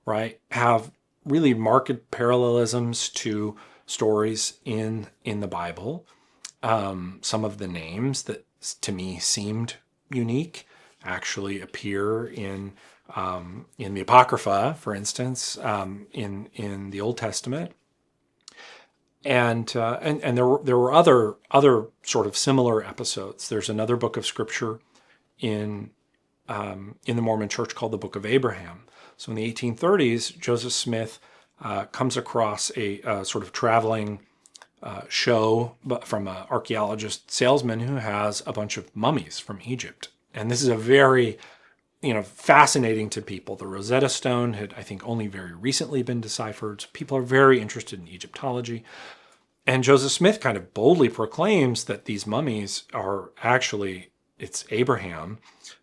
right, have really marked parallelisms to stories in the Bible. Some of the names that to me seemed unique actually appear in the Apocrypha, for instance, in the Old Testament, and there were other sort of similar episodes. There's another book of scripture in the Mormon Church called the Book of Abraham. So in the 1830s, Joseph Smith comes across a sort of traveling show from an archaeologist salesman who has a bunch of mummies from Egypt, and this is a very fascinating to people. The Rosetta Stone had, I think, only very recently been deciphered. So people are very interested in Egyptology. And Joseph Smith kind of boldly proclaims that these mummies are actually, it's Abraham,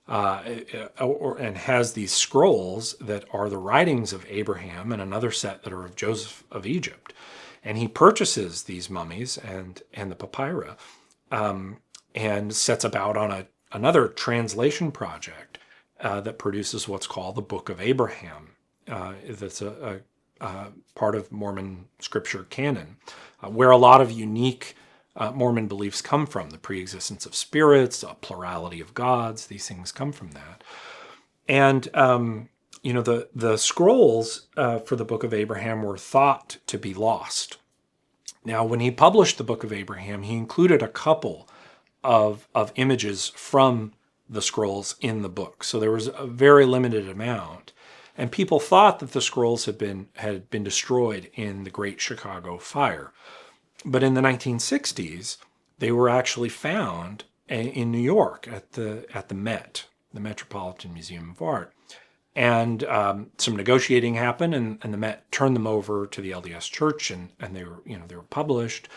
and has these scrolls that are the writings of Abraham and another set that are of Joseph of Egypt. And he purchases these mummies and the papyri, and sets about on another translation project that produces what's called the Book of Abraham. That's a part of Mormon scripture canon, where a lot of unique Mormon beliefs come from. The preexistence of spirits, a plurality of gods, these things come from that. And, the scrolls for the Book of Abraham were thought to be lost. Now, when he published the Book of Abraham, he included a couple of images from the scrolls in the book. So there was a very limited amount. And people thought that the scrolls had been destroyed in the Great Chicago Fire. But in the 1960s, they were actually found in New York at the Met, the Metropolitan Museum of Art. And some negotiating happened, and the Met turned them over to the LDS Church, and they were published.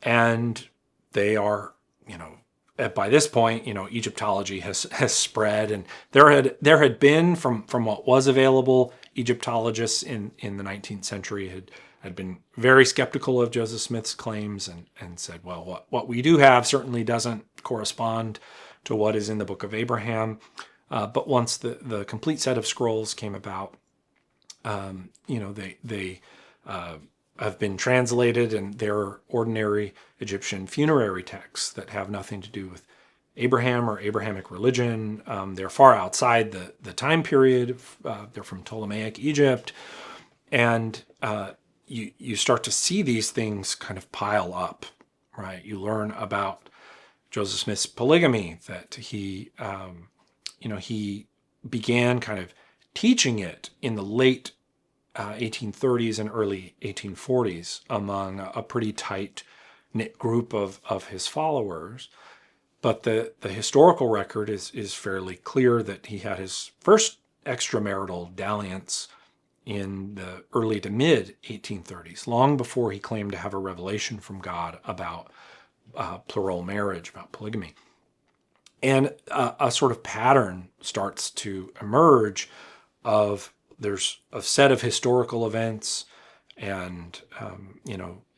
And they are, by this point, Egyptology has spread, and there had been from what was available, Egyptologists in the 19th century had been very skeptical of Joseph Smith's claims and said, well, what we do have certainly doesn't correspond to what is in the Book of Abraham. But once the complete set of scrolls came about, they have been translated, and they're ordinary Egyptian funerary texts that have nothing to do with Abraham or Abrahamic religion. They're far outside the time period. They're from Ptolemaic Egypt. And you start to see these things kind of pile up, right? You learn about Joseph Smith's polygamy, that he began kind of teaching it in the late 1830s and early 1840s among a pretty tight-knit group of his followers. But the historical record is fairly clear that he had his first extramarital dalliance in the early to mid 1830s, long before he claimed to have a revelation from God about plural marriage, about polygamy. And a sort of pattern starts to emerge of there's a set of historical events, and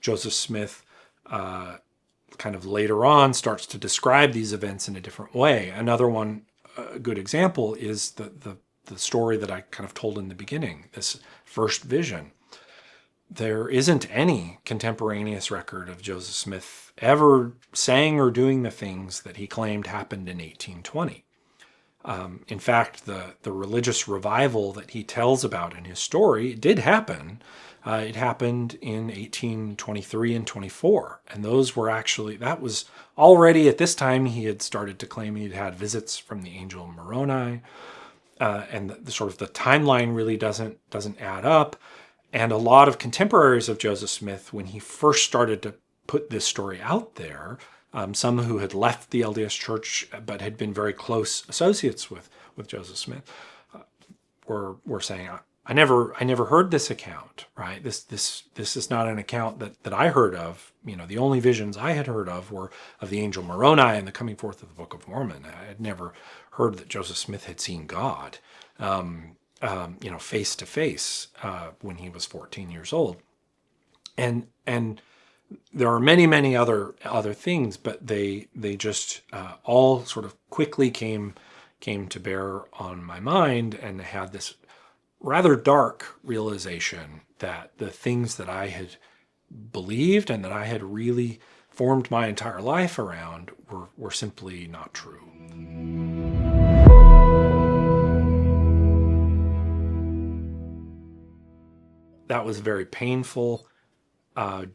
Joseph Smith kind of later on starts to describe these events in a different way. Another one, a good example, is the story that I kind of told in the beginning, this first vision. There isn't any contemporaneous record of Joseph Smith ever saying or doing the things that he claimed happened in 1820. In fact, the religious revival that he tells about in his story did happen. It happened in 1823 and 24. And those were actually, that was already at this time, he had started to claim he'd had visits from the angel Moroni. And the sort of the timeline really doesn't add up. And a lot of contemporaries of Joseph Smith, when he first started to put this story out there, some who had left the LDS Church but had been very close associates with Joseph Smith, were saying, I never heard this account, right? This is not an account that I heard of. The only visions I had heard of were of the angel Moroni and the coming forth of the Book of Mormon. I had never heard that Joseph Smith had seen God, face to face when he was 14 years old, and there are many other things, but they just all sort of quickly came to bear on my mind, and had this rather dark realization that the things that I had believed and that I had really formed my entire life around were simply not true. That was a very painful,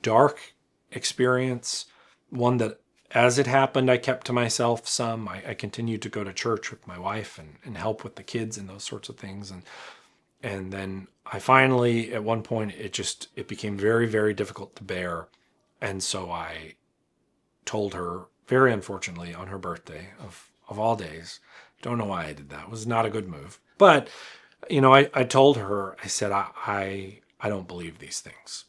dark experience, one that, as it happened, I kept to myself some. I continued to go to church with my wife and help with the kids and those sorts of things. And then I finally, at one point, it became very, very difficult to bear. And so I told her, very unfortunately, on her birthday of all days, don't know why I did that. It was not a good move. But, I told her, I said, I don't believe these things.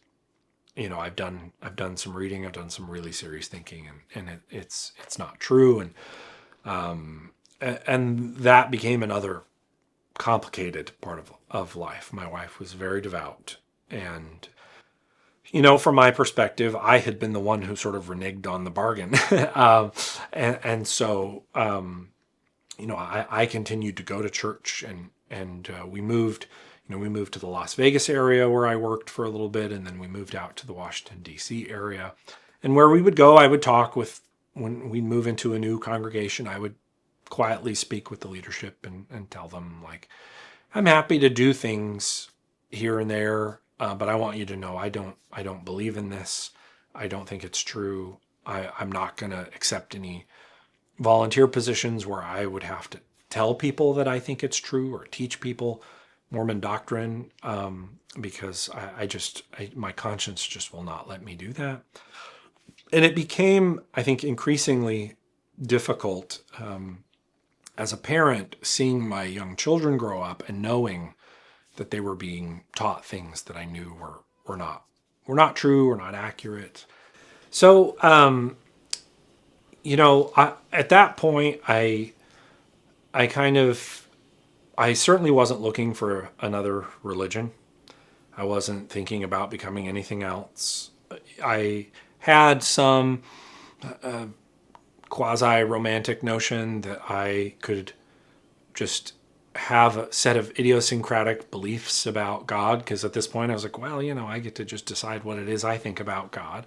I've done some reading, I've done some really serious thinking, and it's not true. And that became another complicated part of life. My wife was very devout, and from my perspective, I had been the one who sort of reneged on the bargain. So I continued to go to church, and we moved to the Las Vegas area where I worked for a little bit, and then we moved out to the Washington, D.C. area. And where we would go, I would talk with, when we'd move into a new congregation, I would quietly speak with the leadership and tell them, like, I'm happy to do things here and there, but I want you to know I don't believe in this. I don't think it's true. I'm not going to accept any volunteer positions where I would have to tell people that I think it's true or teach people Mormon doctrine, because my conscience just will not let me do that. And it became, I think, increasingly difficult as a parent, seeing my young children grow up and knowing that they were being taught things that I knew were not true or not accurate. So, at that point, I certainly wasn't looking for another religion. I wasn't thinking about becoming anything else. I had some quasi-romantic notion that I could just have a set of idiosyncratic beliefs about God, because at this point I was like, well, I get to just decide what it is I think about God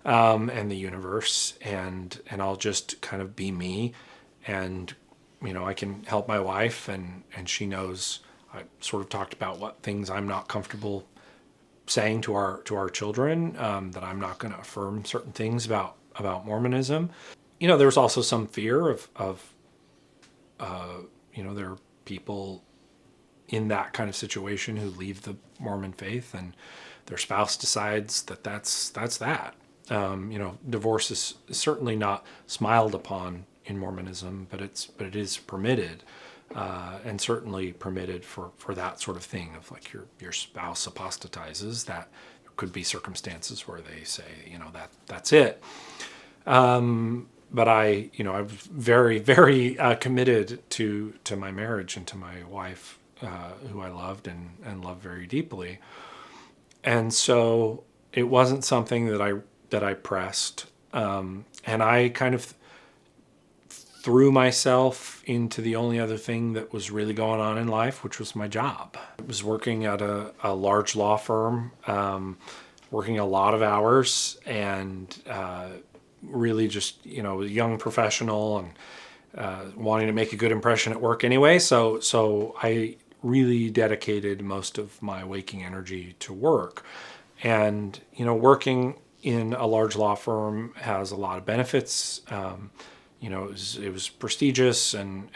and the universe, and I'll just kind of be me, and I can help my wife, and she knows. I sort of talked about what things I'm not comfortable saying to our children, that I'm not going to affirm certain things about Mormonism. There was also some fear of there are people in that kind of situation who leave the Mormon faith and their spouse decides that's that. Divorce is certainly not smiled upon in Mormonism, but it is permitted, and certainly permitted for that sort of thing of like your spouse apostatizes. That there could be circumstances where they say that's it. But I was very, very committed to my marriage and to my wife, who I loved and loved very deeply. And so it wasn't something that I pressed. And I kind of threw myself into the only other thing that was really going on in life, which was my job. I was working at a large law firm, working a lot of hours, and really just a young professional, and wanting to make a good impression at work anyway. So I really dedicated most of my waking energy to work. And working in a large law firm has a lot of benefits. It was prestigious, and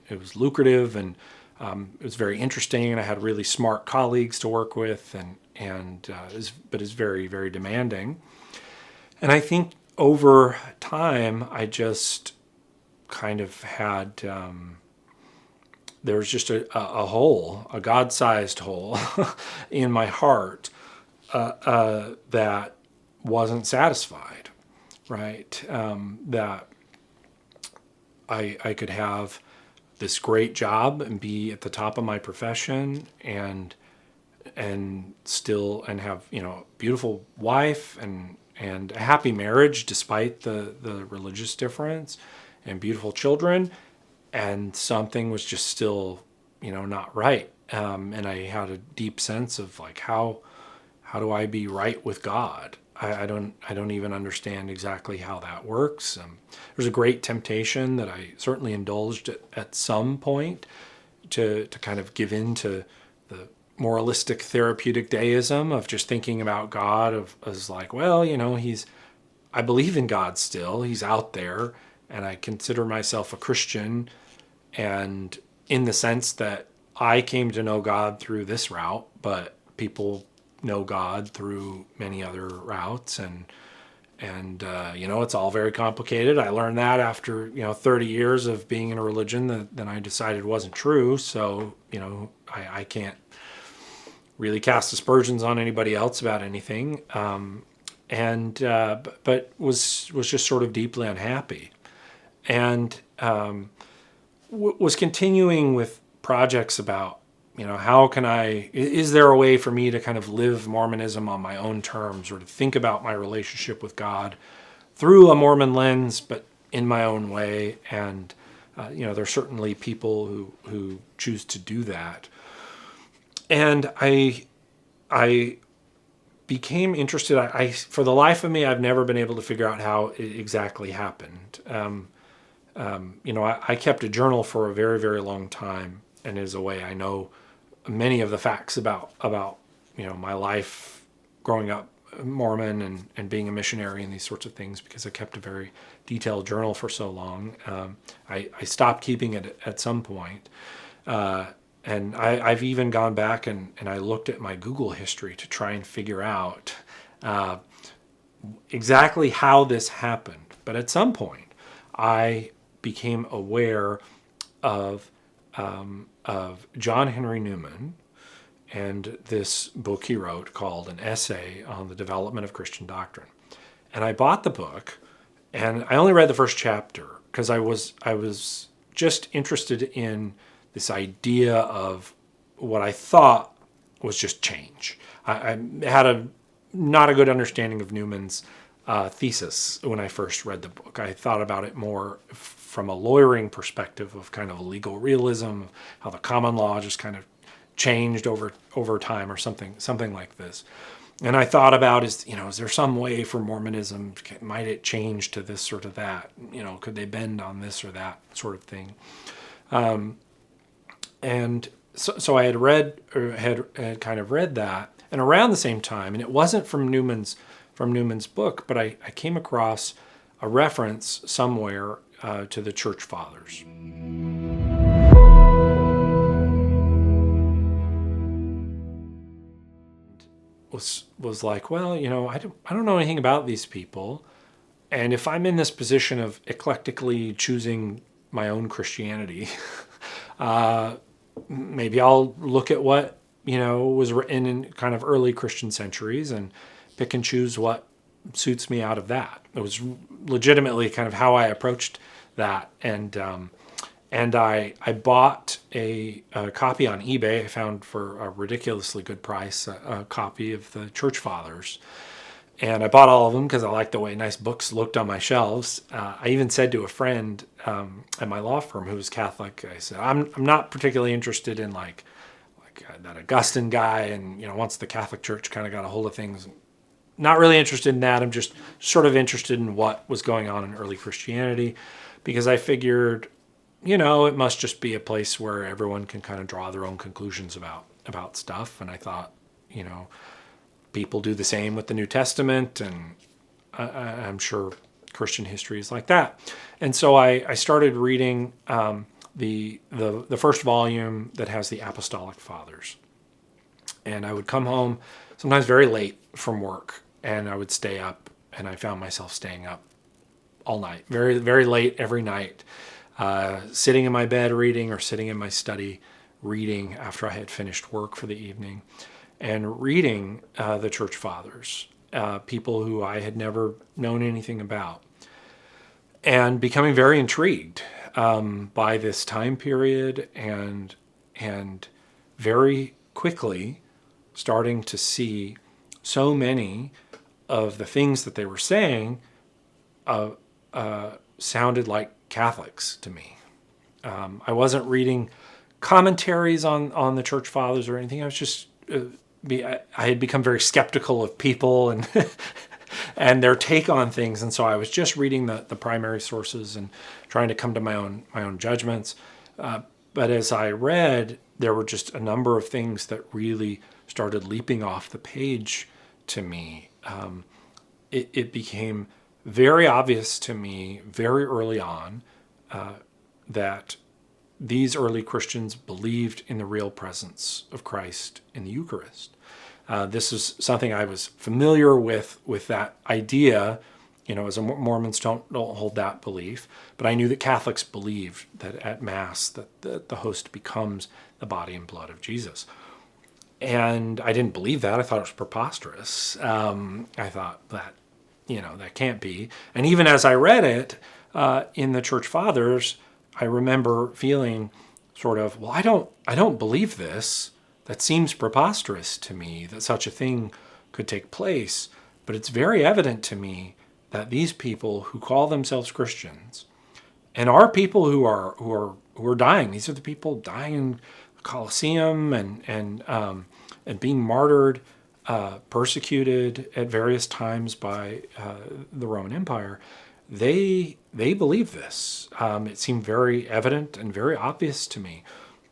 it was lucrative, and it was very interesting, and I had really smart colleagues to work with, but it's very, very demanding. And I think over time, I just kind of had, there was just a hole, a God-sized hole in my heart that wasn't satisfied, right? That I could have this great job and be at the top of my profession and still have a beautiful wife and a happy marriage despite the religious difference, and beautiful children, and something was just still not right, and I had a deep sense of like how do I be right with God? I don't even understand exactly how that works. There's a great temptation that I certainly indulged at some point to kind of give in to the moralistic therapeutic deism of just thinking about God as like, well, I believe in God still. He's out there, and I consider myself a Christian, and in the sense that I came to know God through this route, but people know God through many other routes, and it's all very complicated. I learned that after 30 years of being in a religion that I decided wasn't true. So I can't really cast aspersions on anybody else about anything, but was just sort of deeply unhappy, and was continuing with projects about how can is there a way for me to kind of live Mormonism on my own terms, or to think about my relationship with God through a Mormon lens, but in my own way. And there's certainly people who choose to do that. And I became interested. I for the life of me, I've never been able to figure out how it exactly happened. I kept a journal for a very, very long time, and as a way I know many of the facts about my life growing up Mormon and being a missionary and these sorts of things, because I kept a very detailed journal for so long. I stopped keeping it at some point. And I've even gone back and I looked at my Google history to try and figure out exactly how this happened. But at some point, I became aware of John Henry Newman and this book he wrote called An Essay on the Development of Christian Doctrine. And I bought the book, and I only read the first chapter because I was just interested in this idea of what I thought was just change. I had not a good understanding of Newman's thesis when I first read the book. I thought about it more from a lawyering perspective of kind of a legal realism, how the common law just kind of changed over time or something like this. And I thought about is there some way for Mormonism, might it change to this or to that? Could they bend on this or that sort of thing? And so I had read or had kind of read that, and around the same time, and it wasn't from Newman's book, but I came across a reference somewhere to the Church Fathers. Was like, well, I don't know anything about these people, and if I'm in this position of eclectically choosing my own Christianity, maybe I'll look at what was written in kind of early Christian centuries and pick and choose what suits me out of that. It was legitimately kind of how I approached that, and I bought a copy on eBay. I found for a ridiculously good price a copy of the Church Fathers. And I bought all of them because I liked the way nice books looked on my shelves. I even said to a friend at my law firm who was Catholic, I said, I'm not particularly interested in like that Augustine guy, and once the Catholic Church kind of got a hold of things, not really interested in that. I'm just sort of interested in what was going on in early Christianity, because I figured, it must just be a place where everyone can kind of draw their own conclusions about stuff. And I thought, people do the same with the New Testament, and I'm sure Christian history is like that. And so I started reading the first volume that has the Apostolic Fathers. And I would come home sometimes very late from work, and I would stay up, and I found myself staying up all night, very, very late every night, sitting in my bed reading or sitting in my study reading after I had finished work for the evening, and reading the Church Fathers, people who I had never known anything about, and becoming very intrigued by this time period, and very quickly starting to see so many of the things that they were saying sounded like Catholics to me. I wasn't reading commentaries on the Church Fathers or anything. I was just I had become very skeptical of people and and their take on things, and so I was just reading the primary sources and trying to come to my own judgments. But as I read, there were just a number of things that really started leaping off the page to me. It became very obvious to me very early on that these early Christians believed in the real presence of Christ in the Eucharist. This is something I was familiar with that idea. As Mormons don't hold that belief, but I knew that Catholics believed that at Mass that the host becomes the body and blood of Jesus. And I didn't believe that. I thought it was preposterous. I thought that, that can't be. And even as I read it in the Church Fathers, I remember feeling sort of, well, I don't believe this. That seems preposterous to me that such a thing could take place. But it's very evident to me that these people who call themselves Christians and are people who are dying. These are the people dying in the Colosseum and being martyred, persecuted at various times by the Roman Empire. They believe this. It seemed very evident and very obvious to me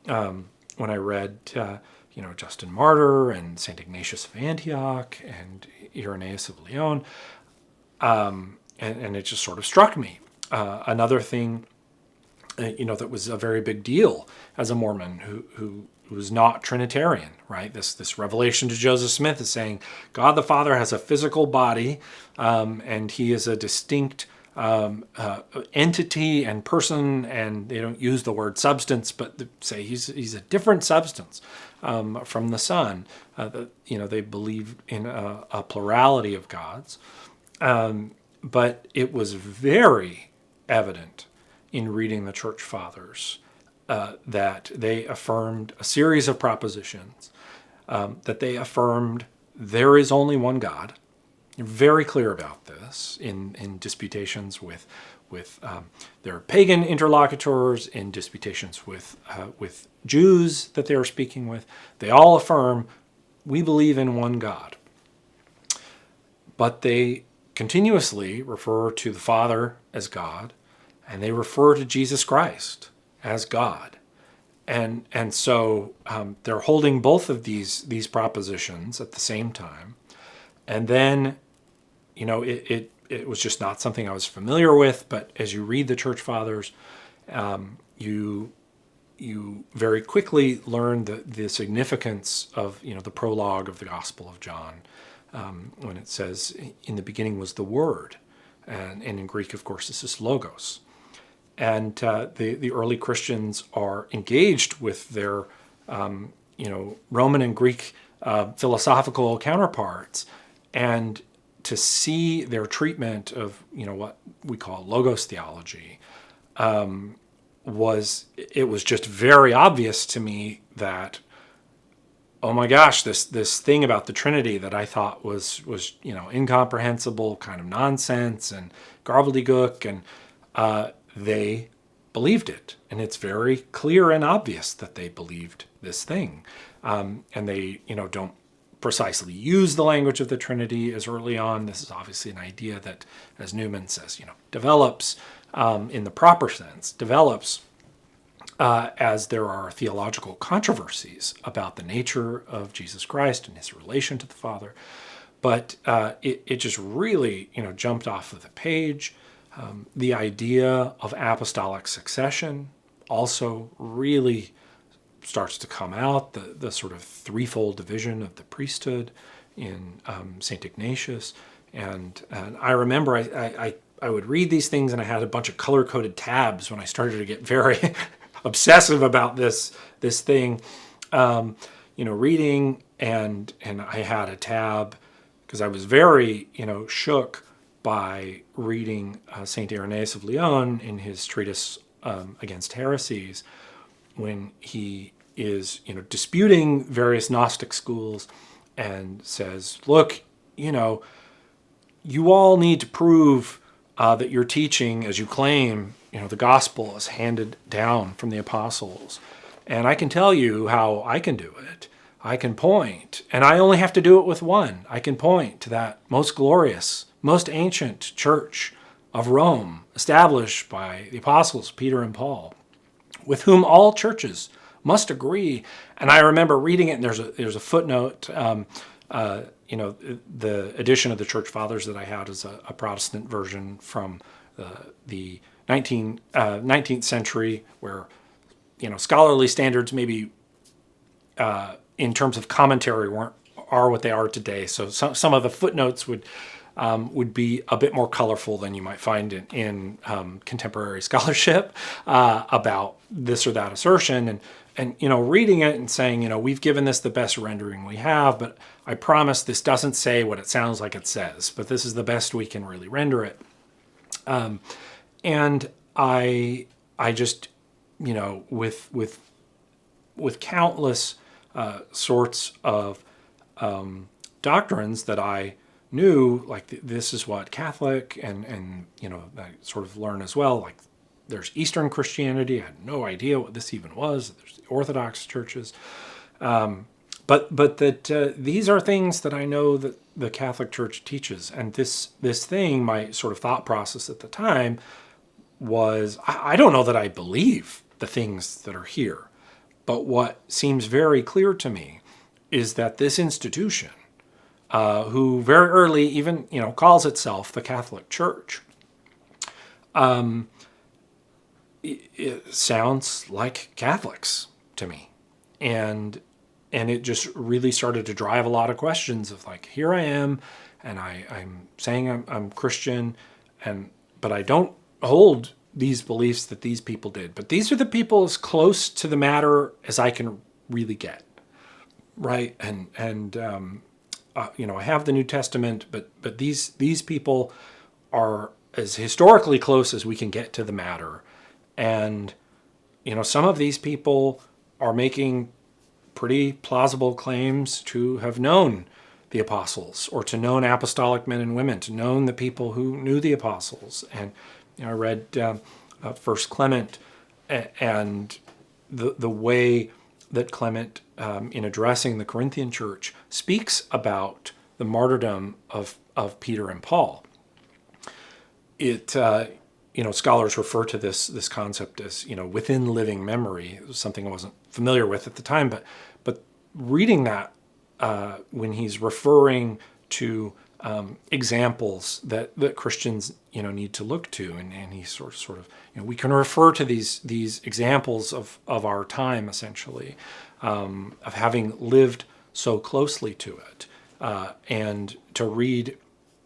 when I read, Justin Martyr and Saint Ignatius of Antioch and Irenaeus of Lyon, and it just sort of struck me. Another thing, that was a very big deal as a Mormon who was not Trinitarian, right? This revelation to Joseph Smith is saying God the Father has a physical body, and he is a distinct entity and person, and they don't use the word substance, but they say he's a different substance from the Son. They believe in a plurality of gods, but it was very evident in reading the Church Fathers that they affirmed a series of propositions, that they affirmed there is only one God, They're very clear about this in disputations with their pagan interlocutors, in disputations with Jews that they are speaking with. They all affirm, we believe in one God. But they continuously refer to the Father as God, and they refer to Jesus Christ as God. And so they're holding both of these propositions at the same time. And then, it was just not something I was familiar with. But as you read the Church Fathers, you very quickly learn the significance of the prologue of the Gospel of John, when it says, "In the beginning was the Word," and in Greek, of course, this is logos. And the early Christians are engaged with their Roman and Greek philosophical counterparts, and to see their treatment of what we call logos theology was just very obvious to me that, oh my gosh, this thing about the Trinity that I thought was incomprehensible, kind of nonsense and gobbledygook, and they believed it. And it's very clear and obvious that they believed this thing. And they, don't precisely use the language of the Trinity as early on. This is obviously an idea that, as Newman says, develops in the proper sense, develops as there are theological controversies about the nature of Jesus Christ and his relation to the Father. But it just really, jumped off of the page. The idea of apostolic succession also really starts to come out, the sort of threefold division of the priesthood in St. Ignatius. And I remember I would read these things, and I had a bunch of color-coded tabs when I started to get very obsessive about this thing, reading, and I had a tab because I was very, shook by reading St. Irenaeus of Lyon in his treatise against heresies, when he is, disputing various Gnostic schools and says, look, you all need to prove that you're teaching, as you claim, the gospel is handed down from the apostles. And I can tell you how I can do it. I can point, and I only have to do it with one. I can point to that most glorious, most ancient church of Rome, established by the apostles Peter and Paul, with whom all churches must agree. And I remember reading it, and there's a footnote. The edition of the Church Fathers that I had is a Protestant version from the 19th century, where scholarly standards maybe in terms of commentary are what they are today. So some of the footnotes would be a bit more colorful than you might find in contemporary scholarship about this or that assertion. And reading it and saying, we've given this the best rendering we have, but I promise this doesn't say what it sounds like it says, but this is the best we can really render it. And I just, with countless sorts of doctrines that I knew, like this is what Catholic and I sort of learn as well, like there's Eastern Christianity. I had no idea what this even was. There's the Orthodox churches. But that these are things that I know that the Catholic Church teaches. And this thing, my sort of thought process at the time was, I don't know that I believe the things that are here. But what seems very clear to me is that this institution, who very early even, calls itself the Catholic Church, it sounds like Catholics to me. And it just really started to drive a lot of questions of like, here I am, and I'm saying I'm Christian, but I don't hold these beliefs that these people did. But these are the people as close to the matter as I can really get, right? And I have the New Testament, but these people are as historically close as we can get to the matter. And, some of these people are making pretty plausible claims to have known the apostles, or to known apostolic men and women, to known the people who knew the apostles. And I read First Clement, and the way that Clement, in addressing the Corinthian church, speaks about the martyrdom of Peter and Paul. It scholars refer to this concept as within living memory. It was something I wasn't familiar with at the time, but reading that when he's referring to examples that Christians need to look to, and he sort of we can refer to these examples of our time, essentially, of having lived so closely to it, and to read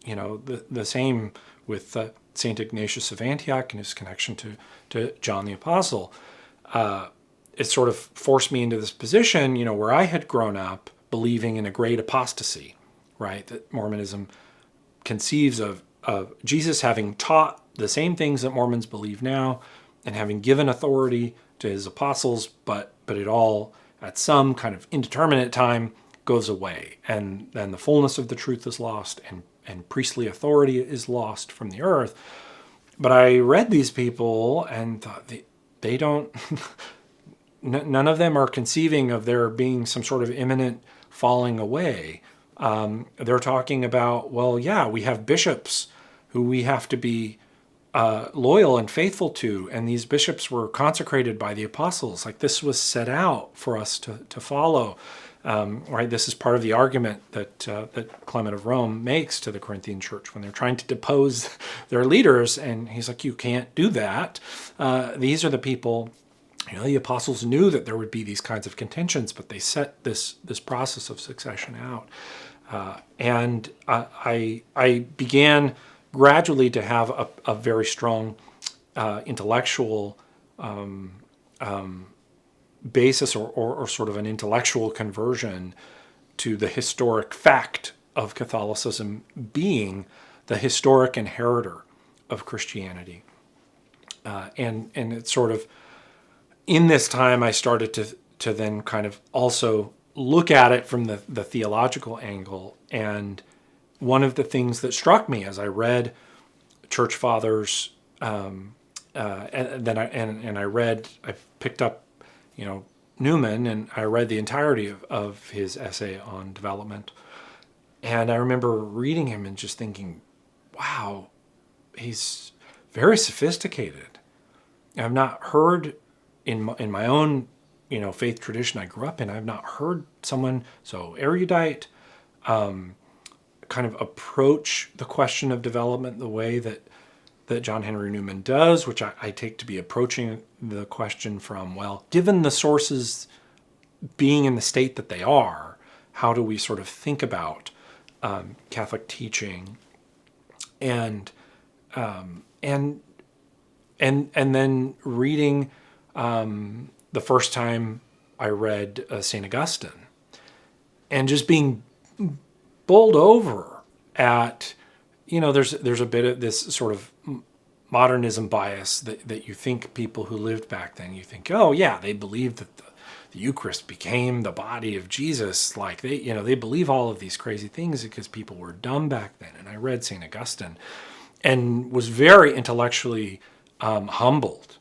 the same with St. Ignatius of Antioch and his connection to John the Apostle. It sort of forced me into this position, where I had grown up believing in a great apostasy, right? That Mormonism conceives of Jesus having taught the same things that Mormons believe now, and having given authority to his apostles, but it all at some kind of indeterminate time goes away, and then the fullness of the truth is lost, and priestly authority is lost from the earth. But I read these people and thought they don't, none of them are conceiving of there being some sort of imminent falling away. They're talking about, well, yeah, we have bishops who we have to be loyal and faithful to, and these bishops were consecrated by the apostles. Like, this was set out for us to follow. Right, this is part of the argument that Clement of Rome makes to the Corinthian church when they're trying to depose their leaders, and he's like, you can't do that. These are the people. The apostles knew that there would be these kinds of contentions, but they set this process of succession out, and I began gradually to have a very strong intellectual basis, or sort of an intellectual conversion to the historic fact of Catholicism being the historic inheritor of Christianity. And it's sort of, in this time, I started to then kind of also look at it from the theological angle. And one of the things that struck me as I read church fathers, and then I picked up Newman, and I read the entirety of his essay on development. And I remember reading him and just thinking, wow, he's very sophisticated. I've not heard in my own, faith tradition I grew up in, I've not heard someone so erudite, kind of approach the question of development the way that John Henry Newman does, which I take to be approaching the question from, well, given the sources being in the state that they are, how do we sort of think about Catholic teaching, and then reading the first time I read St. Augustine, and just being bowled over at, there's a bit of this sort of modernism bias that you think people who lived back then, you think, oh yeah, they believed that the Eucharist became the body of Jesus. Like they believe all of these crazy things because people were dumb back then. And I read St. Augustine and was very intellectually humbled.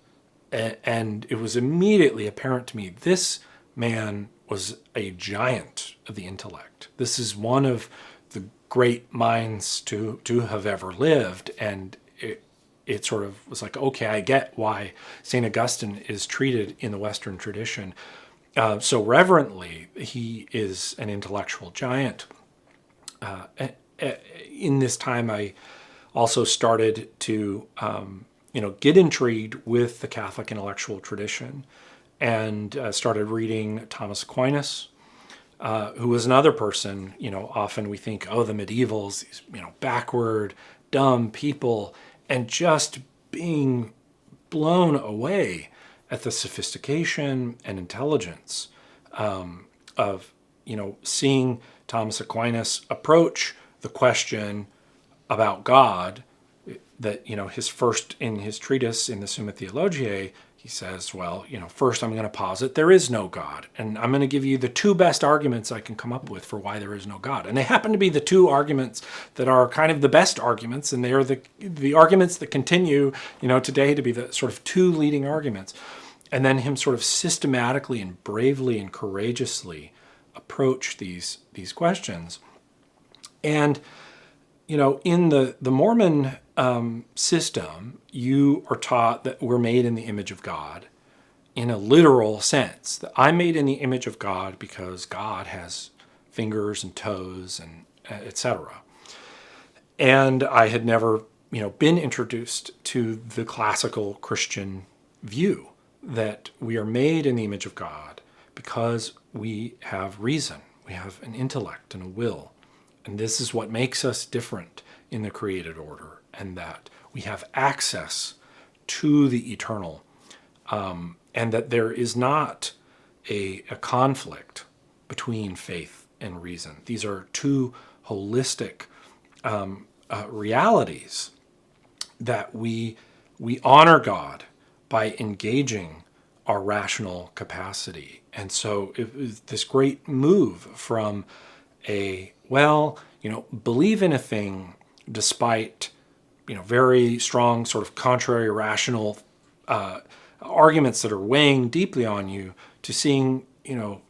And it was immediately apparent to me, this man was a giant of the intellect. This is one of the great minds to have ever lived. And it sort of was like, okay, I get why St. Augustine is treated in the Western tradition so reverently. He is an intellectual giant. In this time, I also started to, get intrigued with the Catholic intellectual tradition, and started reading Thomas Aquinas, who was another person. Often we think, oh, the medievals, these, backward, dumb people, and just being blown away at the sophistication and intelligence of, seeing Thomas Aquinas approach the question about God. That, in his treatise in the Summa Theologiae, He says, well, first I'm going to posit there is no God. And I'm going to give you the two best arguments I can come up with for why there is no God. And they happen to be the two arguments that are kind of the best arguments. And they are the arguments that continue, today to be the sort of two leading arguments. And then him sort of systematically and bravely and courageously approach these questions. And, in the Mormon system, you are taught that we're made in the image of God in a literal sense. That I'm made in the image of God because God has fingers and toes and etc. And I had never, been introduced to the classical Christian view that we are made in the image of God because we have reason, we have an intellect and a will. And this is what makes us different in the created order, and that we have access to the eternal, and that there is not a conflict between faith and reason. These are two holistic realities that we honor God by engaging our rational capacity. And so it was this great move from believe in a thing despite, very strong sort of contrary rational arguments that are weighing deeply on you, to seeing,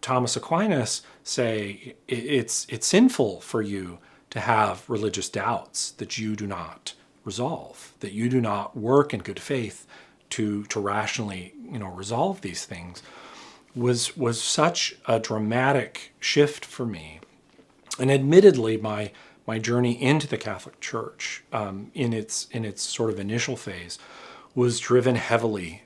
Thomas Aquinas say it's sinful for you to have religious doubts that you do not resolve, that you do not work in good faith to rationally, resolve these things, was such a dramatic shift for me. And admittedly, my journey into the Catholic Church, in its sort of initial phase, was driven heavily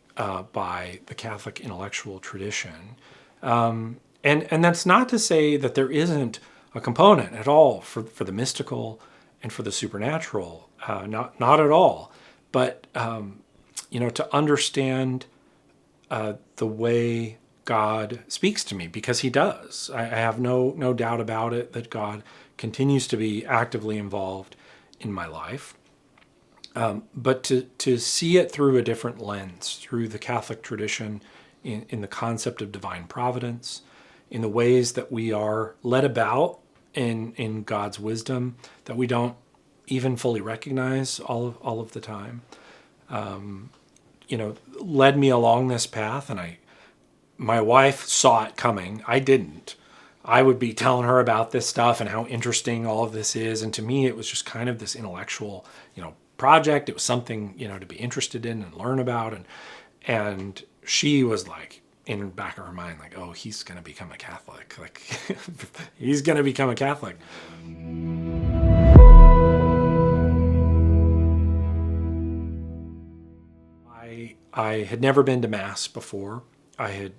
by the Catholic intellectual tradition, and that's not to say that there isn't a component at all for the mystical and for the supernatural, not at all, but to understand the way God speaks to me, because he does. I have no doubt about it that God continues to be actively involved in my life. But to see it through a different lens, through the Catholic tradition, in the concept of divine providence, in the ways that we are led about in God's wisdom that we don't even fully recognize all of the time, led me along this path. And my wife saw it coming. I didn't. I would be telling her about this stuff and how interesting all of this is. And to me, it was just kind of this intellectual, project. It was something, to be interested in and learn about. And she was like, in the back of her mind, like, oh, he's going to become a Catholic. Like, he's going to become a Catholic. I had never been to Mass before. I had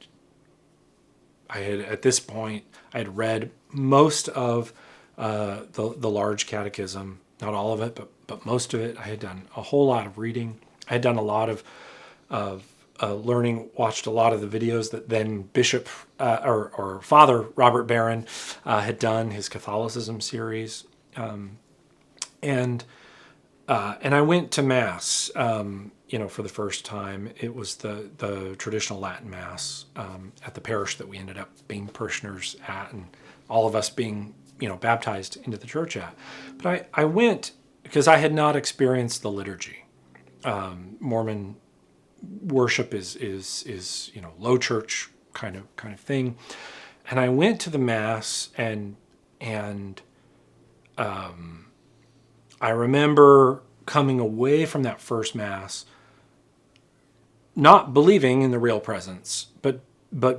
at this point, I had read most of the large catechism, not all of it, but most of it. I had done a whole lot of reading. I had done a lot of learning, watched a lot of the videos that then Bishop or Father Robert Barron had done, his Catholicism series, and I went to Mass. For the first time. It was the traditional Latin Mass at the parish that we ended up being parishioners at, and all of us being, baptized into the church at. But I went because I had not experienced the liturgy. Mormon worship is low church kind of thing, and I went to the Mass and I remember coming away from that first Mass not believing in the real presence, but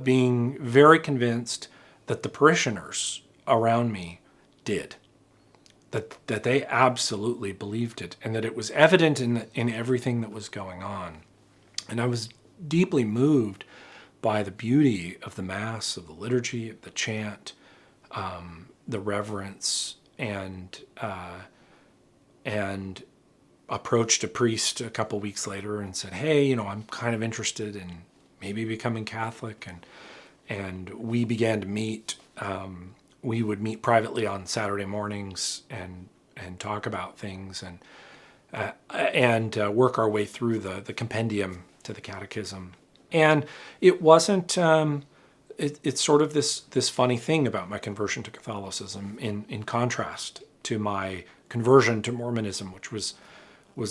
being very convinced that the parishioners around me did, that they absolutely believed it, and that it was evident in everything that was going on. And I was deeply moved by the beauty of the Mass, of the liturgy, of the chant, the reverence, and approached a priest a couple weeks later and said, hey, I'm kind of interested in maybe becoming Catholic. And we began to meet. We would meet privately on Saturday mornings and talk about things and work our way through the compendium to the catechism. And it wasn't. It's sort of this funny thing about my conversion to Catholicism, in contrast to my conversion to Mormonism, which was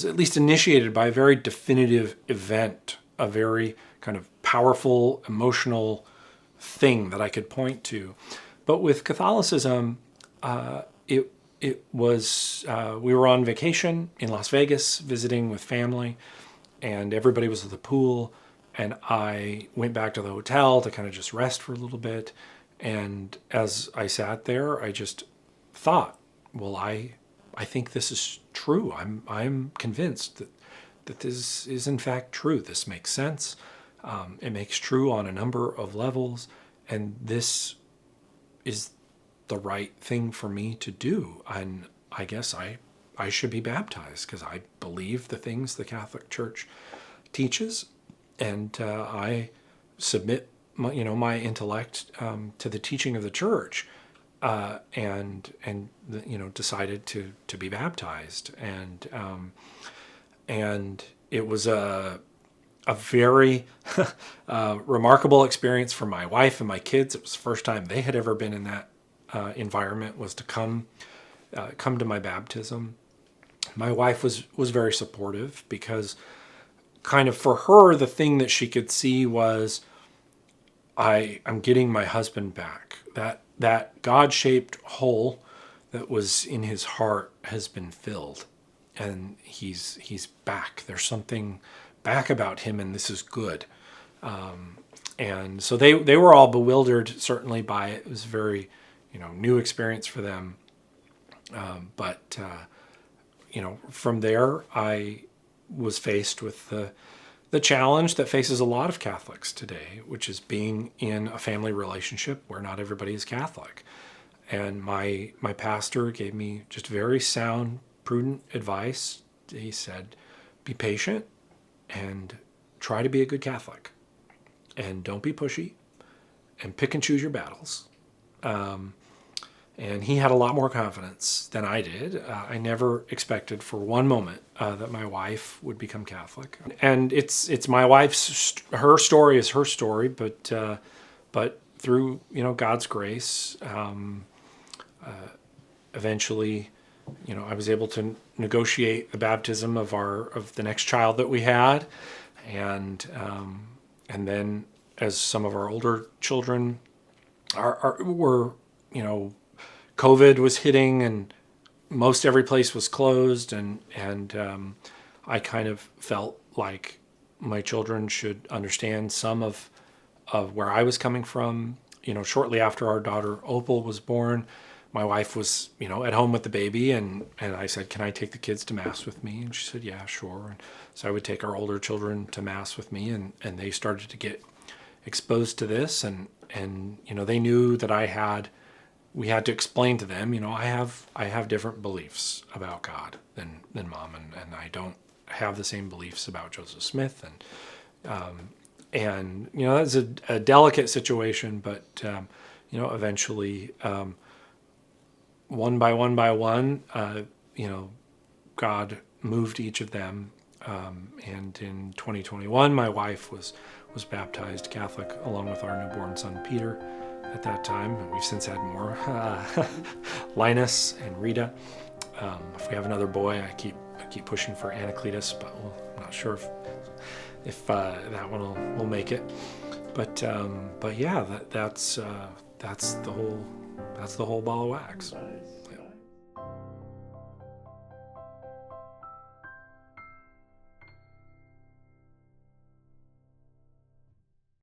at least initiated by a very definitive event, a very kind of powerful, emotional thing that I could point to. But with Catholicism, it was we were on vacation in Las Vegas, visiting with family, and everybody was at the pool, and I went back to the hotel to kind of just rest for a little bit. And as I sat there, I just thought, well, I think this is true. I'm convinced that this is in fact true. This makes sense. It makes true on a number of levels, and this is the right thing for me to do. And I guess I should be baptized because I believe the things the Catholic Church teaches, and I submit my intellect to the teaching of the Church, and decided to be baptized, and it was a very remarkable experience for my wife and my kids. It was the first time they had ever been in that environment, was to come to my baptism. My wife was very supportive, because kind of for her, the thing that she could see was, I'm getting my husband back. That God-shaped hole that was in his heart has been filled, and he's back. There's something back about him, and this is good. And so they were all bewildered, certainly, by it. It was a very new experience for them. But from there, I was faced with the challenge that faces a lot of Catholics today, which is being in a family relationship where not everybody is Catholic. And my pastor gave me just very sound, prudent advice. He said, be patient and try to be a good Catholic, and don't be pushy, and pick and choose your battles. And he had a lot more confidence than I did. I never expected for one moment that my wife would become Catholic. And it's my wife's, her story is her story, but through God's grace, eventually, I was able to negotiate the baptism of the next child that we had, and then as some of our older children were COVID was hitting, and most every place was closed, and I kind of felt like my children should understand some of where I was coming from. Shortly after our daughter Opal was born, my wife was at home with the baby, and I said, can I take the kids to Mass with me? And she said, yeah, sure. And so I would take our older children to Mass with me, and they started to get exposed to this, and they knew that we had to explain to them, I have different beliefs about God than Mom, and I don't have the same beliefs about Joseph Smith, and that's a delicate situation, but eventually, one by one, God moved each of them, and in 2021, my wife was baptized Catholic along with our newborn son Peter. At that time, we've since had more, Linus and Rita. If we have another boy, I keep pushing for Anacletus, but I'm not sure if that one will make it. But yeah, that's the whole ball of wax.